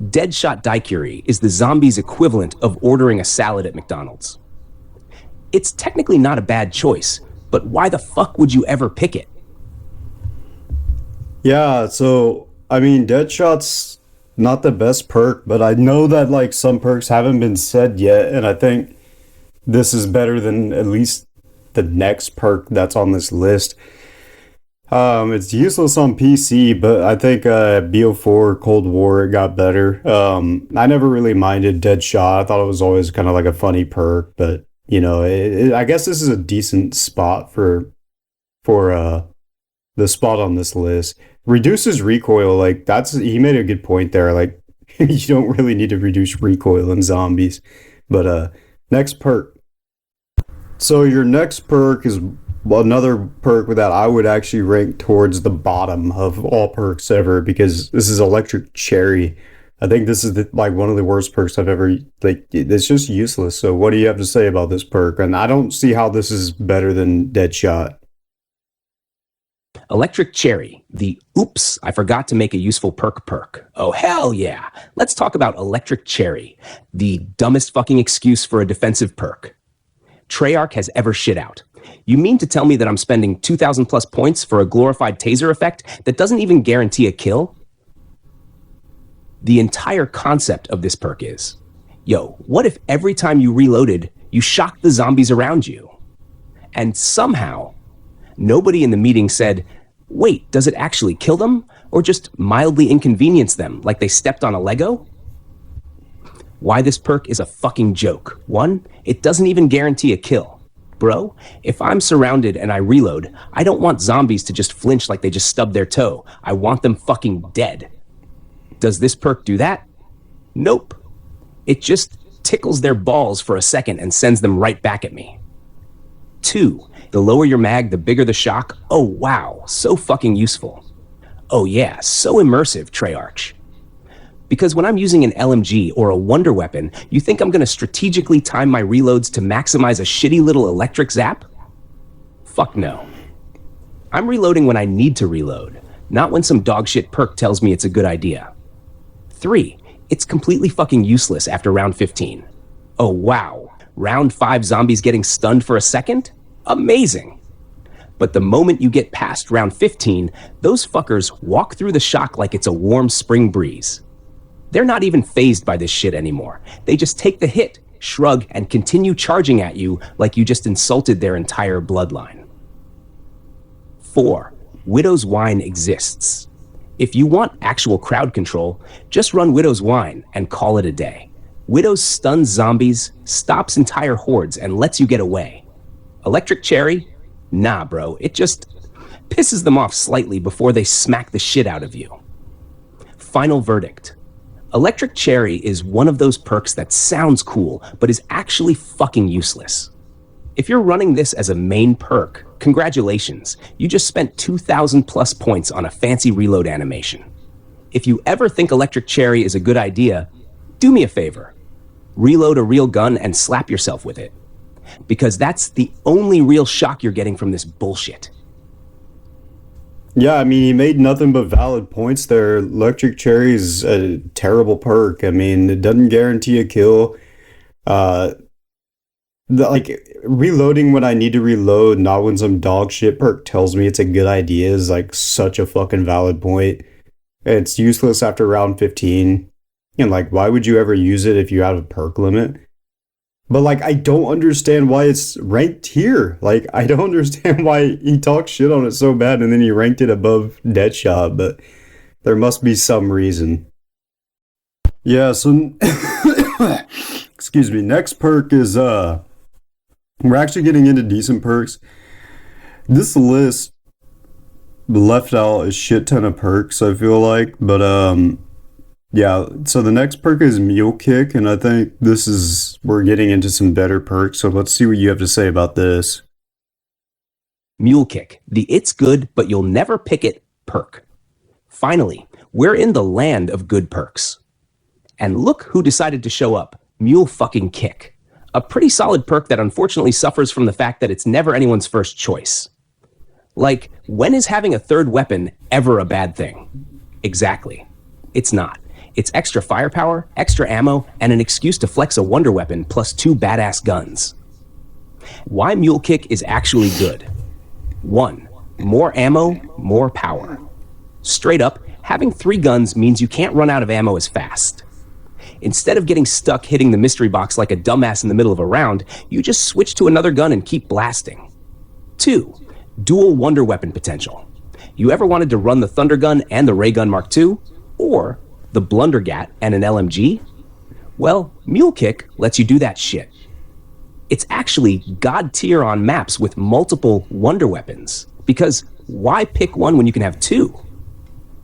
Deadshot Daiquiri is the zombies' equivalent of ordering a salad at McDonald's. It's technically not a bad choice, but why the fuck would you ever pick it? Yeah, so, I mean, Deadshot's not the best perk, but I know that, like, some perks haven't been said yet, and I think this is better than at least the next perk that's on this list. It's useless on PC, but I think BO4 Cold War it got better. I never really minded Deadshot. I thought it was always kind of like a funny perk, but I guess this is a decent spot for the spot on this list. Reduces recoil, like he made a good point there. Like you don't really need to reduce recoil in zombies. But next perk. So your next perk is another perk that I would actually rank towards the bottom of all perks ever because this is Electric Cherry. I think this is like one of the worst perks I've ever it's just useless. So what do you have to say about this perk? And I don't see how this is better than Deadshot. Electric Cherry, the oops, I forgot to make a useful perk. Oh, hell yeah. Let's talk about Electric Cherry, the dumbest fucking excuse for a defensive perk Treyarch has ever shit out. You mean to tell me that I'm spending 2,000 plus points for a glorified taser effect that doesn't even guarantee a kill? The entire concept of this perk is, what if every time you reloaded, you shocked the zombies around you? And somehow, nobody in the meeting said, wait, does it actually kill them? Or just mildly inconvenience them like they stepped on a Lego? Why this perk is a fucking joke. 1, it doesn't even guarantee a kill. Bro, if I'm surrounded and I reload, I don't want zombies to just flinch like they just stubbed their toe. I want them fucking dead. Does this perk do that? Nope. It just tickles their balls for a second and sends them right back at me. 2, the lower your mag, the bigger the shock. Oh wow, so fucking useful. Oh yeah, so immersive, Treyarch. Because when I'm using an LMG or a wonder weapon, you think I'm gonna strategically time my reloads to maximize a shitty little electric zap? Fuck no. I'm reloading when I need to reload, not when some dogshit perk tells me it's a good idea. 3, it's completely fucking useless after round 15. Oh wow, round 5 zombies getting stunned for a second? Amazing. But the moment you get past round 15, those fuckers walk through the shock like it's a warm spring breeze. They're not even fazed by this shit anymore. They just take the hit, shrug, and continue charging at you like you just insulted their entire bloodline. 4, Widow's Wine exists. If you want actual crowd control, just run Widow's Wine and call it a day. Widow's stuns zombies, stops entire hordes, and lets you get away. Electric Cherry? Nah, bro, it just pisses them off slightly before they smack the shit out of you. Final verdict. Electric Cherry is one of those perks that sounds cool, but is actually fucking useless. If you're running this as a main perk, congratulations, you just spent 2,000 plus points on a fancy reload animation. If you ever think Electric Cherry is a good idea, do me a favor. Reload a real gun and slap yourself with it. Because that's the only real shock you're getting from this bullshit. Yeah, I mean, he made nothing but valid points there. Electric Cherry is a terrible perk. I mean, it doesn't guarantee a kill. Reloading when I need to reload, not when some dog shit perk tells me it's a good idea, is like such a fucking valid point. It's useless after round 15. And like, why would you ever use it if you have a perk limit? But like, I don't understand why it's ranked here. Like, I don't understand why he talks shit on it so bad and then he ranked it above Deadshot, but there must be some reason. Yeah, so excuse me, next perk is we're actually getting into decent perks. This list left out a shit ton of perks, I feel like, but yeah, so the next perk is Mule Kick, and I think we're getting into some better perks, so let's see what you have to say about this. Mule Kick, the it's good, but you'll never pick it perk. Finally, we're in the land of good perks. And look who decided to show up, Mule fucking Kick. A pretty solid perk that unfortunately suffers from the fact that it's never anyone's first choice. Like, when is having a third weapon ever a bad thing? Exactly. It's not. It's extra firepower, extra ammo, and an excuse to flex a wonder weapon plus 2 badass guns. Why Mule Kick is actually good. 1, more ammo, more power. Straight up, having 3 guns means you can't run out of ammo as fast. Instead of getting stuck hitting the mystery box like a dumbass in the middle of a round, you just switch to another gun and keep blasting. 2, dual wonder weapon potential. You ever wanted to run the Thunder Gun and the Ray Gun Mark II? Or the Blundergat and an LMG? Well, Mule Kick lets you do that shit. It's actually god tier on maps with multiple wonder weapons. Because why pick one when you can have two?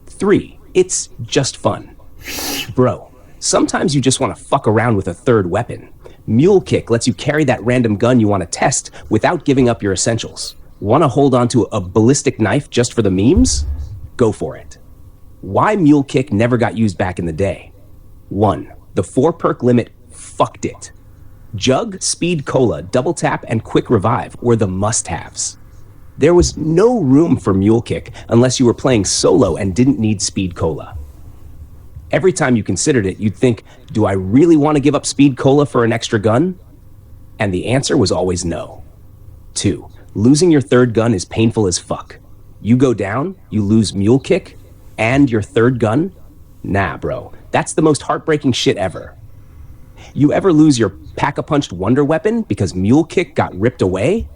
3, it's just fun. Bro, sometimes you just want to fuck around with a third weapon. Mule Kick lets you carry that random gun you want to test without giving up your essentials. Want to hold on to a ballistic knife just for the memes? Go for it. Why Mule Kick never got used back in the day? 1, the 4-perk limit fucked it. Jug, Speed Cola, Double Tap, and Quick Revive were the must-haves. There was no room for Mule Kick unless you were playing solo and didn't need Speed Cola. Every time you considered it, you'd think, do I really want to give up Speed Cola for an extra gun? And the answer was always no. 2, losing your third gun is painful as fuck. You go down, you lose Mule Kick, and your third gun? Nah, bro, that's the most heartbreaking shit ever. You ever lose your Pack-a-Punched Wonder Weapon because Mule Kick got ripped away?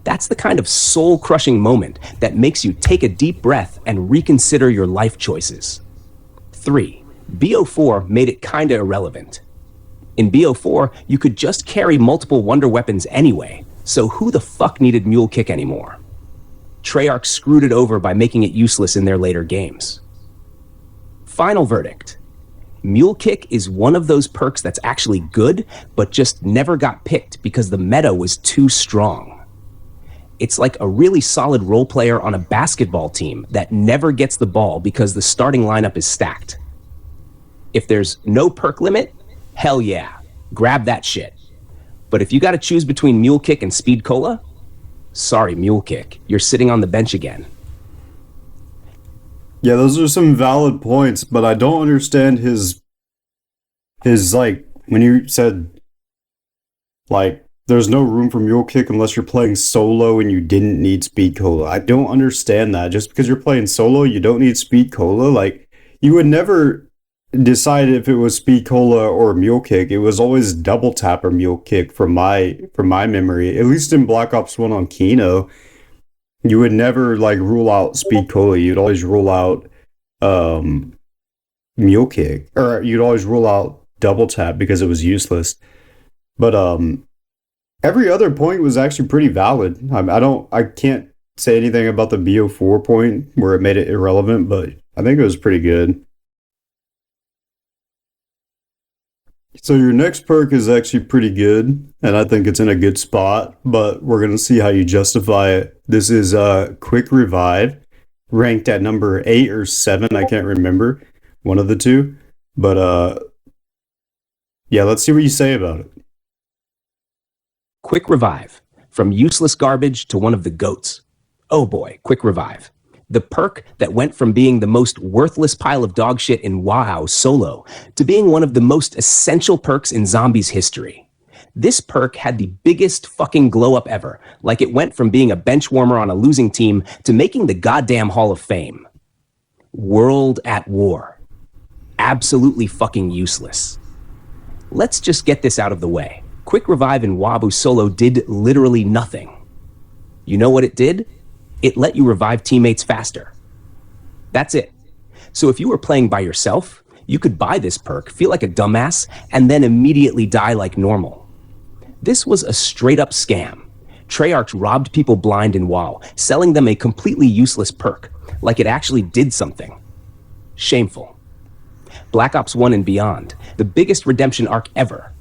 That's the kind of soul-crushing moment that makes you take a deep breath and reconsider your life choices. 3, BO4 made it kinda irrelevant. In BO4, you could just carry multiple wonder weapons anyway, so who the fuck needed Mule Kick anymore? Treyarch screwed it over by making it useless in their later games. Final verdict. Mule Kick is one of those perks that's actually good, but just never got picked because the meta was too strong. It's like a really solid role player on a basketball team that never gets the ball because the starting lineup is stacked. If there's no perk limit, hell yeah, grab that shit. But if you gotta choose between Mule Kick and Speed Cola, sorry Mule Kick, you're sitting on the bench again. Yeah, those are some valid points, but I don't understand his like, when you said, like, there's no room for Mule Kick unless you're playing solo and you didn't need Speed Cola. I don't understand that. Just because you're playing solo, you don't need Speed Cola. Like, you would never decide if it was Speed Cola or Mule Kick. It was always Double Tap or Mule Kick from my memory. At least in Black Ops 1 on Kino, you would never, like, rule out Speed Cola. You'd always rule out Mule Kick. Or you'd always rule out Double Tap because it was useless. But, every other point was actually pretty valid. I can't say anything about the BO4 point where it made it irrelevant, but I think it was pretty good. So your next perk is actually pretty good, and I think it's in a good spot, but we're going to see how you justify it. This is Quick Revive, ranked at number 8 or 7, I can't remember, one of the two. But yeah, let's see what you say about it. Quick Revive. From useless garbage to one of the GOATs. Oh boy, Quick Revive. The perk that went from being the most worthless pile of dog shit in WoW solo to being one of the most essential perks in Zombies history. This perk had the biggest fucking glow up ever, like it went from being a bench warmer on a losing team to making the goddamn Hall of Fame. World at War. Absolutely fucking useless. Let's just get this out of the way. Quick Revive in Wabu solo did literally nothing. You know what it did? It let you revive teammates faster. That's it. So if you were playing by yourself, you could buy this perk, feel like a dumbass, and then immediately die like normal. This was a straight up scam. Treyarch robbed people blind in WoW, selling them a completely useless perk, like it actually did something. Shameful. Black Ops 1 and beyond, the biggest redemption arc ever.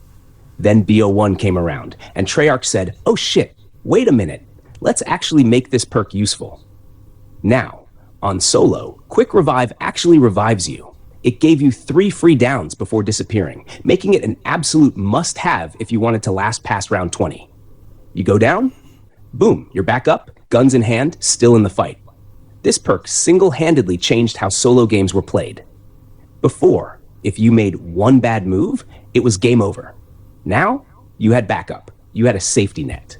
Then BO1 came around, and Treyarch said, oh shit, wait a minute, let's actually make this perk useful. Now, on solo, Quick Revive actually revives you. It gave you 3 free downs before disappearing, making it an absolute must-have if you wanted to last past round 20. You go down? Boom, you're back up, guns in hand, still in the fight. This perk single-handedly changed how solo games were played. Before, if you made one bad move, it was game over. Now, you had backup. You had a safety net.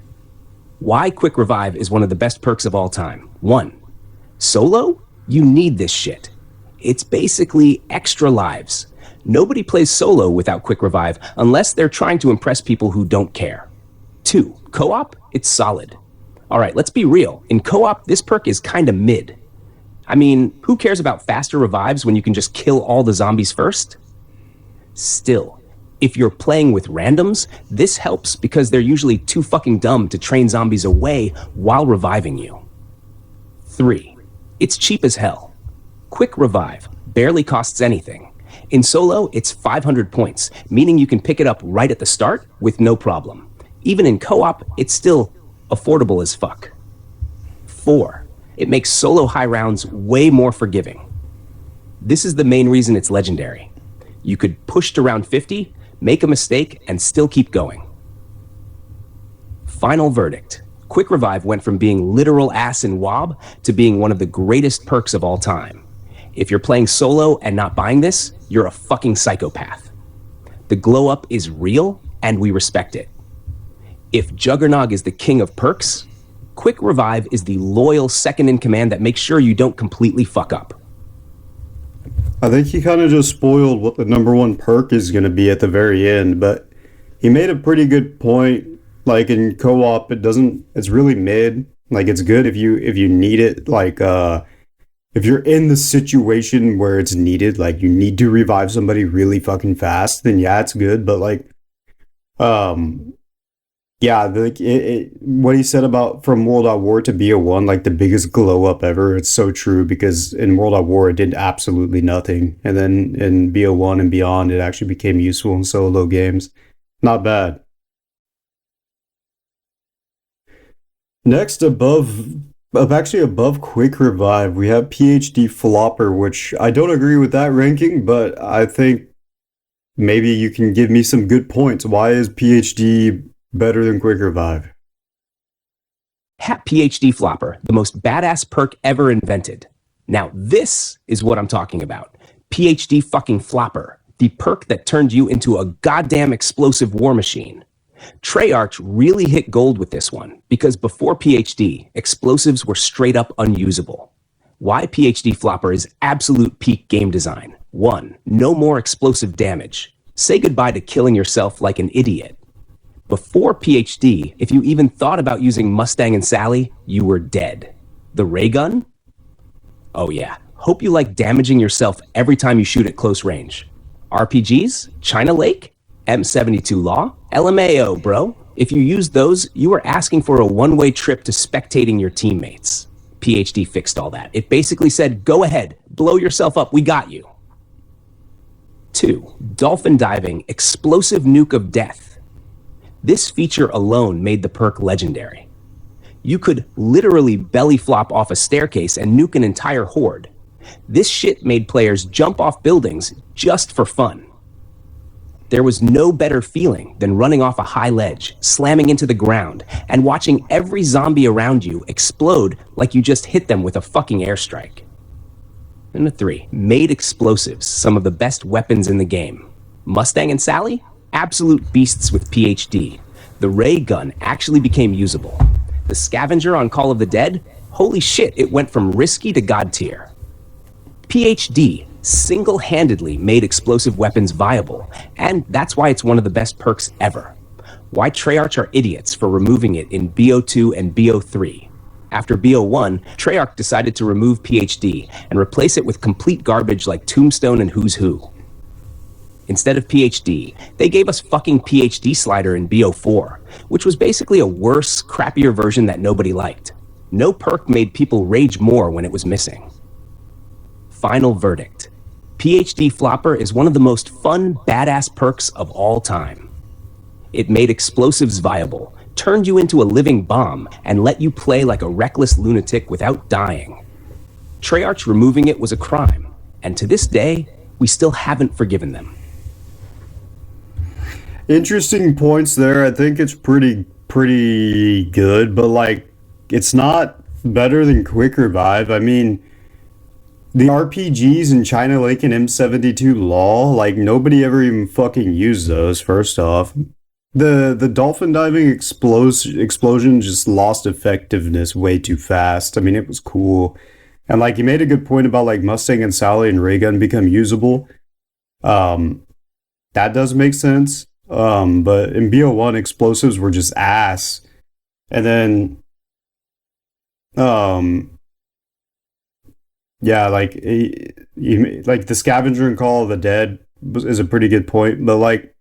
Why Quick Revive is one of the best perks of all time. 1. Solo? You need this shit. It's basically extra lives. Nobody plays solo without Quick Revive unless they're trying to impress people who don't care. 2. Co-op? It's solid. Alright, let's be real. In co-op, this perk is kinda mid. I mean, who cares about faster revives when you can just kill all the zombies first? Still, if you're playing with randoms, this helps because they're usually too fucking dumb to train zombies away while reviving you. 3. It's cheap as hell. Quick revive barely costs anything. In solo, it's 500 points, meaning you can pick it up right at the start with no problem. Even in co-op, it's still affordable as fuck. 4. It makes solo high rounds way more forgiving. This is the main reason it's legendary. You could push to round 50, make a mistake, and still keep going. Final verdict. Quick Revive went from being literal ass in WoB to being one of the greatest perks of all time. If you're playing solo and not buying this, you're a fucking psychopath. The glow up is real, and we respect it. If Juggernog is the king of perks, Quick Revive is the loyal second in command that makes sure you don't completely fuck up. I think he kind of just spoiled what the number one perk is going to be at the very end, but he made a pretty good point. Like in co-op, it's really mid. Like it's good if you need it. Like if you're in the situation where it's needed, like you need to revive somebody really fucking fast, then yeah, it's good. But like, yeah, what he said about from worldatwar to BO1, like the biggest glow up ever, it's so true because in worldatwar it did absolutely nothing. And then in BO1 and beyond, it actually became useful in solo games. Not bad. Next, above Quick Revive, we have PhD Flopper, which I don't agree with that ranking, but I think maybe you can give me some good points. Why is PhD better than Quick Revive? PhD Flopper, the most badass perk ever invented. Now this is what I'm talking about. PhD fucking Flopper, the perk that turned you into a goddamn explosive war machine. Treyarch really hit gold with this one, because before PhD, explosives were straight up unusable. Why PhD Flopper is absolute peak game design. 1. No more explosive damage. Say goodbye to killing yourself like an idiot. Before PhD, if you even thought about using Mustang and Sally, you were dead. The ray gun? Oh yeah, hope you like damaging yourself every time you shoot at close range. RPGs? China Lake? M72 Law? LMAO, bro. If you use those, you are asking for a one-way trip to spectating your teammates. PhD fixed all that. It basically said, go ahead, blow yourself up, we got you. 2. Dolphin Diving, Explosive Nuke of Death. This feature alone made the perk legendary. You could literally belly flop off a staircase and nuke an entire horde. This shit made players jump off buildings just for fun. There was no better feeling than running off a high ledge, slamming into the ground, and watching every zombie around you explode like you just hit them with a fucking airstrike. And 3. Made explosives some of the best weapons in the game. Mustang and Sally? Absolute beasts with PhD. The ray gun actually became usable. The scavenger on Call of the Dead? Holy shit, it went from risky to god tier. PhD single-handedly made explosive weapons viable, and that's why it's one of the best perks ever. Why Treyarch are idiots for removing it in BO2 and BO3. After BO1, Treyarch decided to remove PhD and replace it with complete garbage like Tombstone and Who's Who. Instead of PhD, they gave us fucking PhD Slider in BO4, which was basically a worse, crappier version that nobody liked. No perk made people rage more when it was missing. Final verdict. PhD Flopper is one of the most fun, badass perks of all time. It made explosives viable, turned you into a living bomb, and let you play like a reckless lunatic without dying. Treyarch removing it was a crime, and to this day, we still haven't forgiven them. Interesting points there. I think it's pretty good, but like, it's not better than Quick Revive. I mean, the RPGs in China Lake and M72 Law, like nobody ever even fucking used those, first off. The dolphin diving explosion just lost effectiveness way too fast. I mean, it was cool. And like you made a good point about like Mustang and Sally and ray gun become usable. That does make sense. But in BO1 explosives were just ass. And then Yeah, like like the scavenger and Call of the Dead is a pretty good point, but like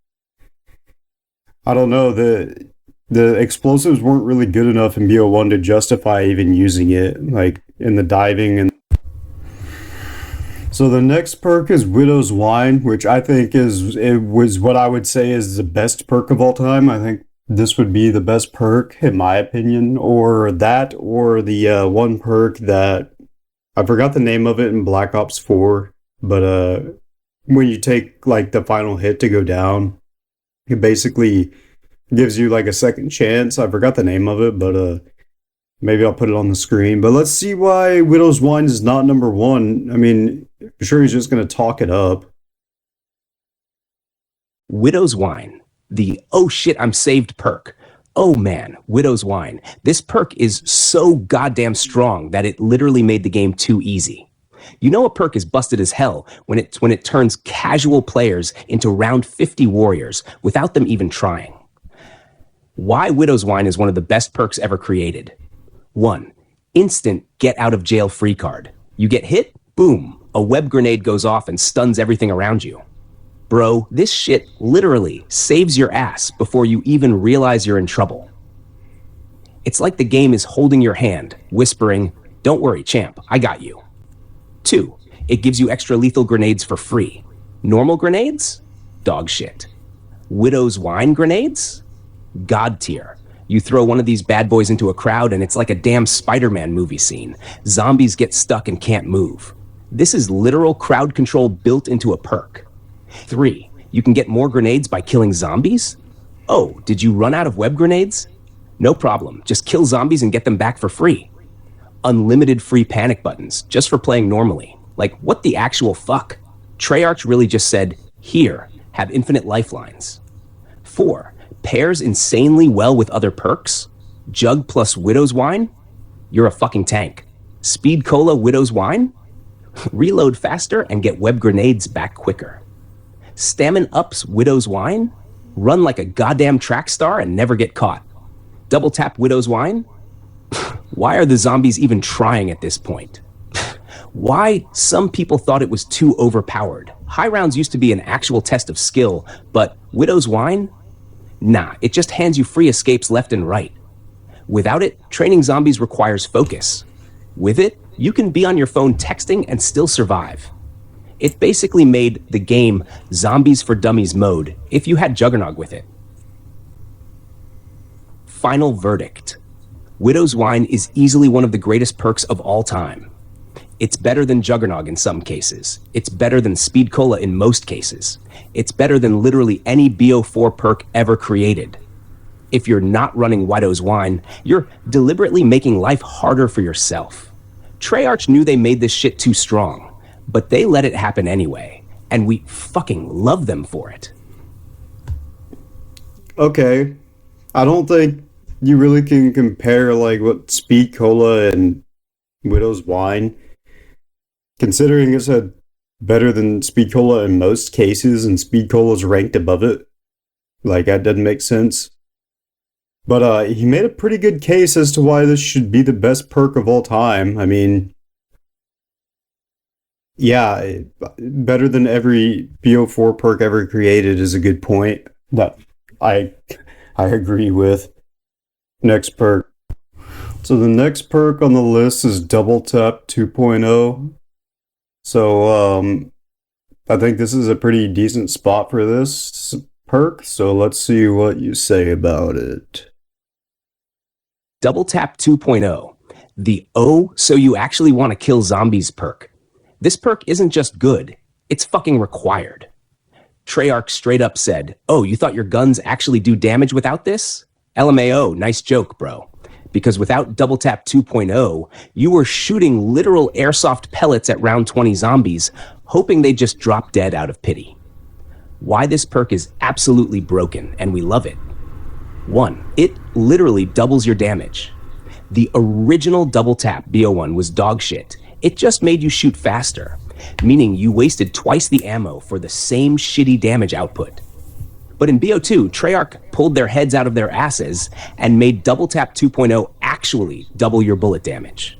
I don't know, the explosives weren't really good enough in BO1 to justify even using it, like in the diving. And so the next perk is Widow's Wine, which I think it was what I would say is the best perk of all time. I think this would be the best perk in my opinion, or that, or the one perk that I forgot the name of it in Black Ops 4, but when you take like the final hit to go down, it basically gives you like a second chance. I forgot the name of it, but maybe I'll put it on the screen. But let's see why Widow's Wine is not number one. I mean, I'm sure he's just going to talk it up. Widow's Wine, the oh shit, I'm saved perk. Oh man, Widow's Wine. This perk is so goddamn strong that it literally made the game too easy. You know a perk is busted as hell when it turns casual players into round 50 warriors without them even trying. Why Widow's Wine is one of the best perks ever created. 1. Instant get out of jail free card. You get hit, boom, a web grenade goes off and stuns everything around you. Bro, this shit literally saves your ass before you even realize you're in trouble. It's like the game is holding your hand, whispering, "Don't worry, champ, I got you." 2. It gives you extra lethal grenades for free. Normal grenades? Dog shit. Widow's Wine grenades? God tier. You throw one of these bad boys into a crowd and it's like a damn Spider-Man movie scene. Zombies get stuck and can't move. This is literal crowd control built into a perk. 3. You can get more grenades by killing zombies? Oh, did you run out of web grenades? No problem, just kill zombies and get them back for free. Unlimited free panic buttons, just for playing normally. Like, what the actual fuck? Treyarch really just said, here, have infinite lifelines. 4. Pairs insanely well with other perks? Jug plus Widow's Wine? You're a fucking tank. Speed Cola Widow's Wine? Reload faster and get web grenades back quicker. Stamin-up's Widow's Wine? Run like a goddamn track star and never get caught. Double tap Widow's Wine? Why are the zombies even trying at this point? Why some people thought it was too overpowered. High rounds used to be an actual test of skill, but Widow's Wine? Nah, it just hands you free escapes left and right. Without it, training zombies requires focus. With it, you can be on your phone texting and still survive. It basically made the game Zombies for Dummies mode if you had Juggernog with it. Final verdict. Widow's Wine is easily one of the greatest perks of all time. It's better than Juggernog in some cases. It's better than Speed Cola in most cases. It's better than literally any BO4 perk ever created. If you're not running Widow's Wine, you're deliberately making life harder for yourself. Treyarch knew they made this shit too strong, but they let it happen anyway, and we fucking love them for it. Okay, I don't think you really can compare like what Speed Cola and Widow's Wine, considering it's a better than Speed Cola in most cases, and Speed Cola's ranked above it. Like, that doesn't make sense. But he made a pretty good case as to why this should be the best perk of all time. I mean, yeah, better than every BO4 perk ever created is a good point that I agree with. Next perk. So the next perk on the list is Double Tap 2.0. So I think this is a pretty decent spot for this perk. So let's see what you say about it. Double Tap 2.0, the "oh, so you actually want to kill zombies" perk. This perk isn't just good, it's fucking required. Treyarch straight up said, "Oh, you thought your guns actually do damage without this? LMAO, nice joke, bro." Because without Double Tap 2.0, you were shooting literal airsoft pellets at round 20 zombies, hoping they just drop dead out of pity. Why this perk is absolutely broken, and we love it. 1. It literally doubles your damage. The original Double Tap BO1 was dog shit. It just made you shoot faster, meaning you wasted twice the ammo for the same shitty damage output. But in BO2, Treyarch pulled their heads out of their asses and made Double Tap 2.0 actually double your bullet damage.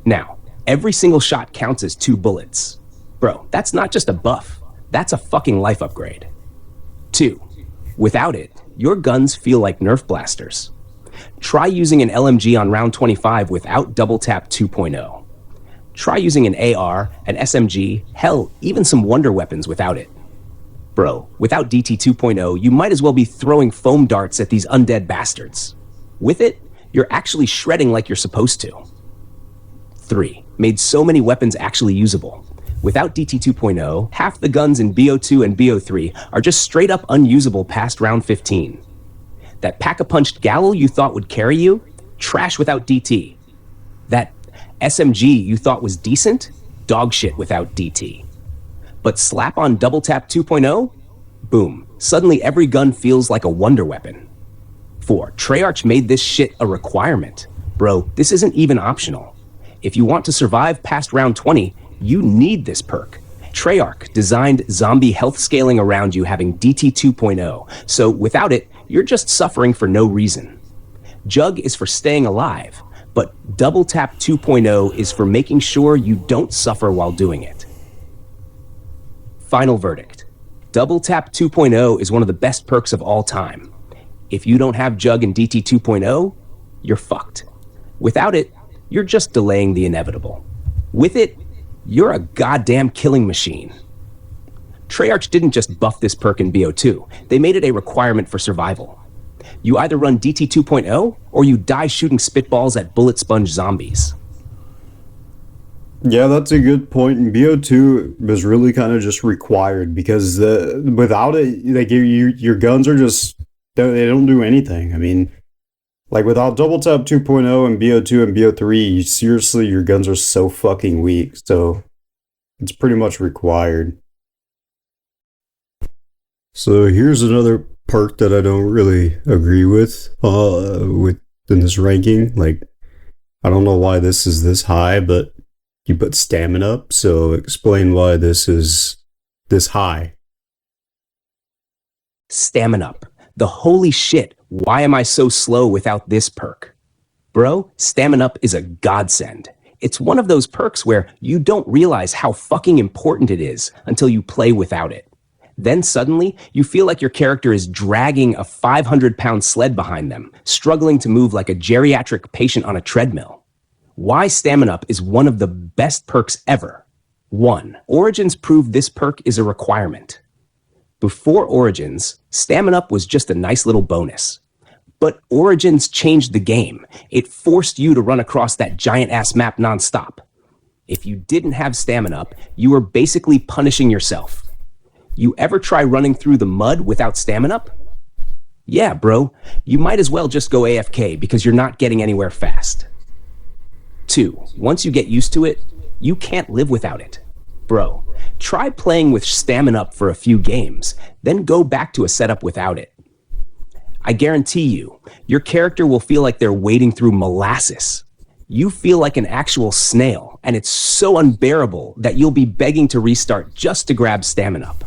Now, Every single shot counts as 2 bullets. Bro, that's not just a buff. That's a fucking life upgrade. 2. Without it, your guns feel like Nerf blasters. Try using an LMG on round 25 without double tap 2.0. Try using an AR, an SMG, hell, even some wonder weapons without it. Bro, without DT 2.0, you might as well be throwing foam darts at these undead bastards. With it, you're actually shredding like you're supposed to. 3. Made so many weapons actually usable. Without DT 2.0, half the guns in BO2 and BO3 are just straight up unusable past round 15. That pack-a-punched Galil you thought would carry you? Trash without DT. That SMG you thought was decent? Dog shit without DT. But slap on double tap 2.0? Boom. Suddenly every gun feels like a wonder weapon. 4. Treyarch made this shit a requirement. Bro, this isn't even optional. If you want to survive past round 20, you need this perk. Treyarch designed zombie health scaling around you having DT 2.0, so without it, you're just suffering for no reason. Jug is for staying alive, but double tap 2.0 is for making sure you don't suffer while doing it. Final verdict. Double tap 2.0 is one of the best perks of all time. If you don't have Jug and DT 2.0, you're fucked. Without it, you're just delaying the inevitable. With it, you're a goddamn killing machine. Treyarch didn't just buff this perk in BO2, they made it a requirement for survival. You either run DT 2.0 or you die shooting spitballs at bullet sponge zombies. Yeah, that's a good point. And BO2 was really kind of just required because without it, they give you your guns are just they don't do anything. I mean, like without double tap 2.0 and BO2 and BO3, seriously, your guns are so fucking weak. So it's pretty much required. So here's another perk that I don't really agree with in this ranking. Like, I don't know why this is this high, but you put Stamin-up, so explain why this is this high. Stamin-up. The holy shit, why am I so slow without this perk? Bro, Stamin-up is a godsend. It's one of those perks where you don't realize how fucking important it is until you play without it. Then suddenly, you feel like your character is dragging a 500-pound sled behind them, struggling to move like a geriatric patient on a treadmill. Why Stamin-up is one of the best perks ever. 1. Origins proved this perk is a requirement. Before Origins, Stamin-up was just a nice little bonus. But Origins changed the game. It forced you to run across that giant-ass map nonstop. If you didn't have Stamin-up, you were basically punishing yourself. You ever try running through the mud without Stamin-up? Yeah, bro, you might as well just go AFK because you're not getting anywhere fast. 2. Once you get used to it, you can't live without it. Bro, try playing with Stamin-up for a few games, then go back to a setup without it. I guarantee you, your character will feel like they're wading through molasses. You feel like an actual snail, and it's so unbearable that you'll be begging to restart just to grab Stamin-up.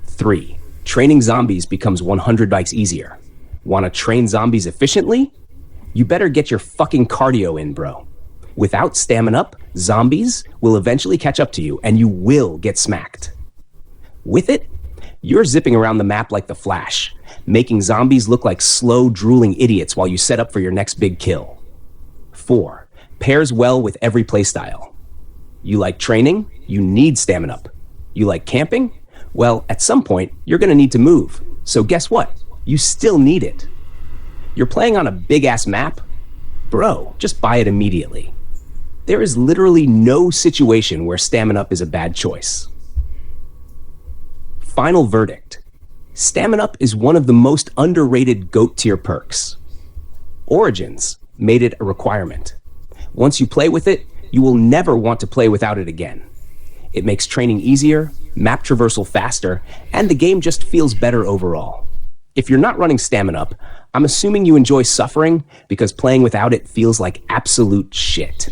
3. Training zombies becomes 100x easier. Want to train zombies efficiently? You better get your fucking cardio in, bro. Without Stamin-up, zombies will eventually catch up to you and you will get smacked. With it, you're zipping around the map like the Flash, making zombies look like slow, drooling idiots while you set up for your next big kill. 4. Pairs well with every playstyle. You like training? You need Stamin-up. You like camping? Well, at some point, you're going to need to move. So guess what? You still need it. You're playing on a big-ass map? Bro, just buy it immediately. There is literally no situation where Stamin-up is a bad choice. Final verdict. Stamin-up is one of the most underrated GOAT tier perks. Origins made it a requirement. Once you play with it, you will never want to play without it again. It makes training easier, map traversal faster, and the game just feels better overall. If you're not running Stamin-up, I'm assuming you enjoy suffering because playing without it feels like absolute shit.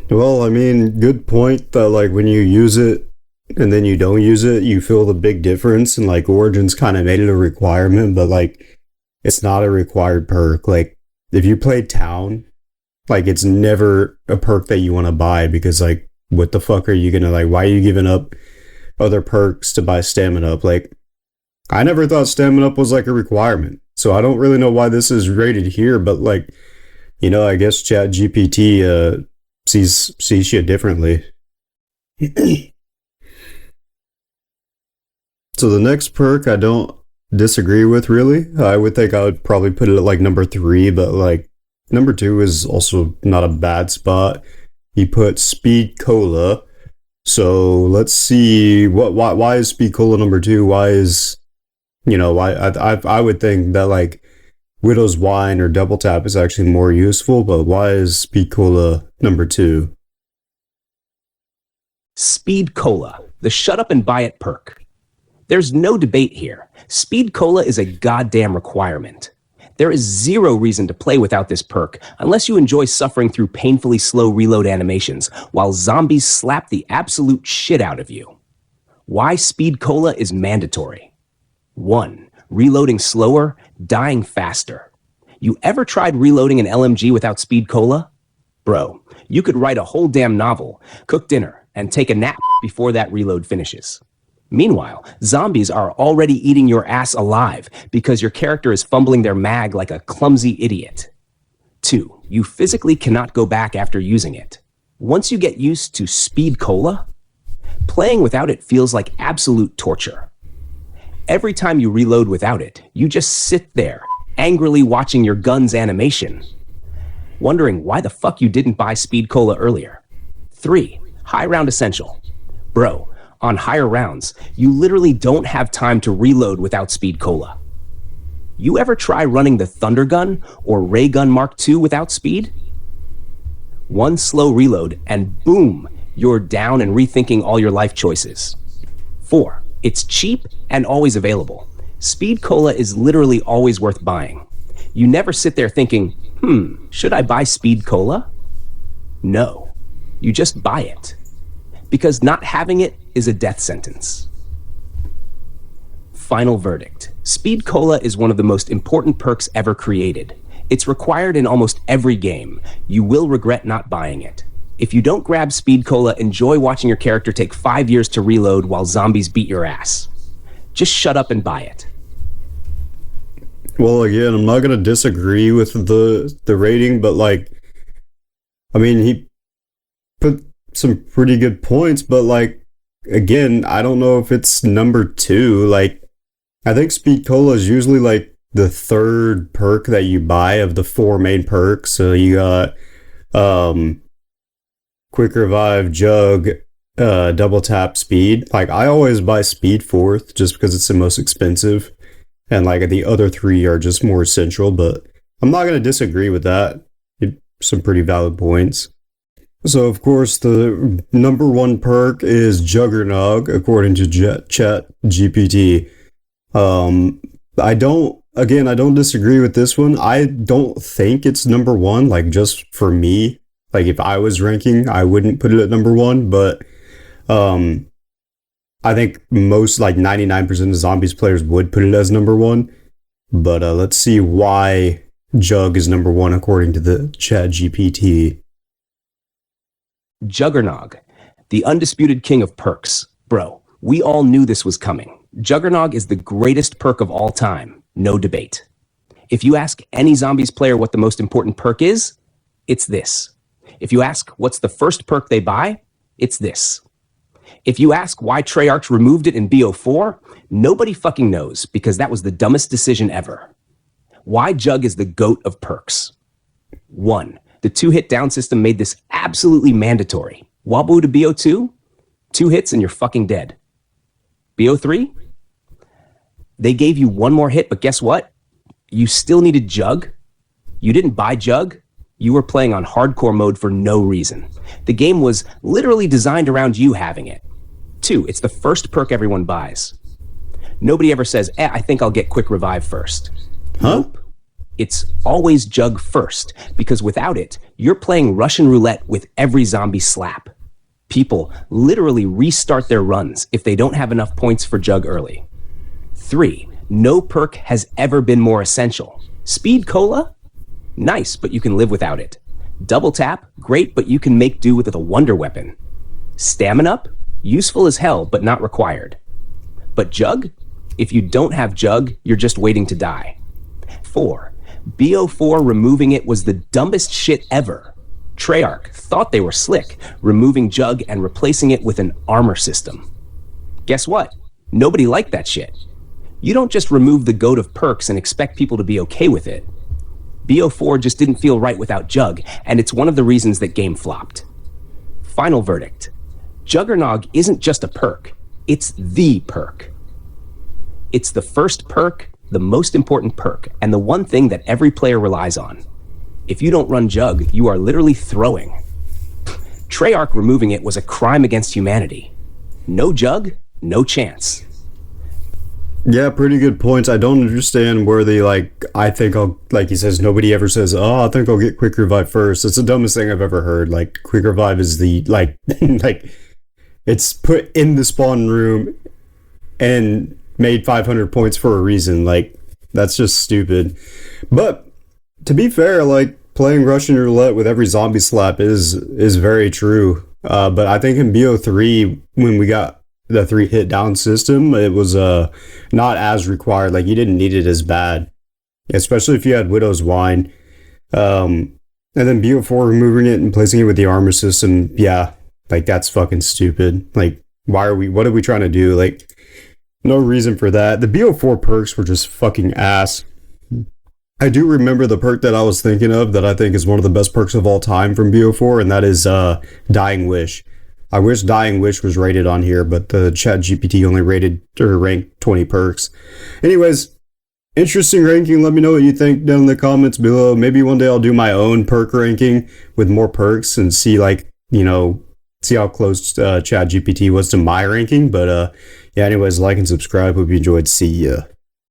Well, I mean, good point that like when you use it and then you don't use it, you feel the big difference, and like Origins kind of made it a requirement, but like it's not a required perk. Like if you play Town Like, it's never a perk that you want to buy because, like, what the fuck are you gonna, like, why are you giving up other perks to buy Stamin-up? Like, I never thought Stamin-up was, like, a requirement. So I don't really know why this is rated here, but, like, you know, I guess ChatGPT sees shit differently. So the next perk I don't disagree with, really. I would think I would probably put it at, like, number 3, but, like, number 2 is also not a bad spot. You put Speed Cola. So let's see, why is Speed Cola number 2? Why is, you know, I would think that, like, Widow's Wine or Double Tap is actually more useful, but why is Speed Cola number 2? Speed Cola, the shut up and buy it perk. There's no debate here. Speed Cola is a goddamn requirement. There is zero reason to play without this perk unless you enjoy suffering through painfully slow reload animations while zombies slap the absolute shit out of you. Why Speed Cola is mandatory. 1. Reloading slower, dying faster. You ever tried reloading an LMG without Speed Cola? Bro, you could write a whole damn novel, cook dinner, and take a nap before that reload finishes. Meanwhile, zombies are already eating your ass alive because your character is fumbling their mag like a clumsy idiot. 2. You physically cannot go back after using it. Once you get used to Speed Cola, playing without it feels like absolute torture. Every time you reload without it, you just sit there, angrily watching your gun's animation, wondering why the fuck you didn't buy Speed Cola earlier. 3. High round essential. Bro, on higher rounds, you literally don't have time to reload without Speed Cola. You ever try running the Thunder Gun or Ray Gun Mark II without speed? One slow reload and boom, you're down and rethinking all your life choices. 4. It's cheap and always available. Speed Cola is literally always worth buying. You never sit there thinking, should I buy Speed Cola? No, you just buy it. Because not having it is a death sentence. Final verdict. Speed Cola is one of the most important perks ever created. It's required in almost every game. You will regret not buying it. If you don't grab Speed Cola, enjoy watching your character take 5 years to reload while zombies beat your ass. Just shut up and buy it. Well, again, I'm not gonna disagree with the rating, but, like, I mean, he put some pretty good points, but, like, again, I don't know if it's number 2. Like, I think Speed Cola is usually, like, the 3rd perk that you buy of the 4 main perks. So you got Quick Revive, Jug, Double Tap, Speed. Like, I always buy Speed 4th just because it's the most expensive, and, like, the other 3 are just more essential, but I'm not going to disagree with that. Some pretty valid points. So, of course, the number 1 perk is Juggernog, according to ChatGPT. I don't disagree with this one. I don't think it's number 1, like, just for me. Like, if I was ranking, I wouldn't put it at number 1, but I think most, like, 99% of zombies players would put it as number 1. But let's see why Jug is number 1 according to the ChatGPT. Juggernog, the undisputed king of perks. Bro, we all knew this was coming. Juggernog is the greatest perk of all time, no debate. If you ask any zombies player what the most important perk is, it's this. If you ask what's the first perk they buy, it's this. If you ask why Treyarch removed it in BO4, nobody fucking knows because that was the dumbest decision ever. Why Jug is the GOAT of perks? 1. The 2-hit down system made this absolutely mandatory. Wabu to BO2, 2 hits and you're fucking dead. BO3, they gave you 1 more hit, but guess what? You still needed Jug. You didn't buy Jug. You were playing on hardcore mode for no reason. The game was literally designed around you having it. 2, it's the first perk everyone buys. Nobody ever says, I think I'll get Quick Revive first. Huh? Nope. It's always Jug first, because without it, you're playing Russian roulette with every zombie slap. People literally restart their runs if they don't have enough points for Jug early. 3, no perk has ever been more essential. Speed Cola? Nice, but you can live without it. Double tap, great, but you can make do with a wonder weapon. Stamin-up, useful as hell, but not required. But Jug? If you don't have Jug, you're just waiting to die. 4. BO4 removing it was the dumbest shit ever. Treyarch thought they were slick, removing Jug and replacing it with an armor system. Guess what? Nobody liked that shit. You don't just remove the goat of perks and expect people to be okay with it. BO4 just didn't feel right without Jug, and it's one of the reasons that game flopped. Final verdict. Juggernog isn't just a perk, it's the perk. It's the first perk, the most important perk, and the one thing that every player relies on. If you don't run Jug, you are literally throwing. Treyarch removing it was a crime against humanity. No Jug, no chance. Yeah, pretty good points. I don't understand where they I think I'll, like he says, nobody ever says, oh, I think I'll get quick revive first. It's the dumbest thing I've ever heard. Like, quick revive is the, it's put in the spawn room and made 500 points for a reason. Like, that's just stupid. But to be fair, playing Russian roulette with every zombie slap is very true. But I think in BO3, when we got the 3-hit down system, it was not as required. Like, you didn't need it as bad, especially if you had Widow's Wine. And then BO4 removing it and placing it with the armor system, yeah, that's fucking stupid. What are we trying to do? No reason for that. The BO4 perks were just fucking ass. I do remember the perk that I was thinking of that I think is one of the best perks of all time from BO4, and that is Dying Wish. I wish Dying Wish was rated on here, but the ChatGPT only ranked 20 perks. Anyways, interesting ranking. Let me know what you think down in the comments below. Maybe one day I'll do my own perk ranking with more perks and see see how close ChatGPT was to my ranking. But yeah, anyways, like and subscribe. Hope you enjoyed. See ya.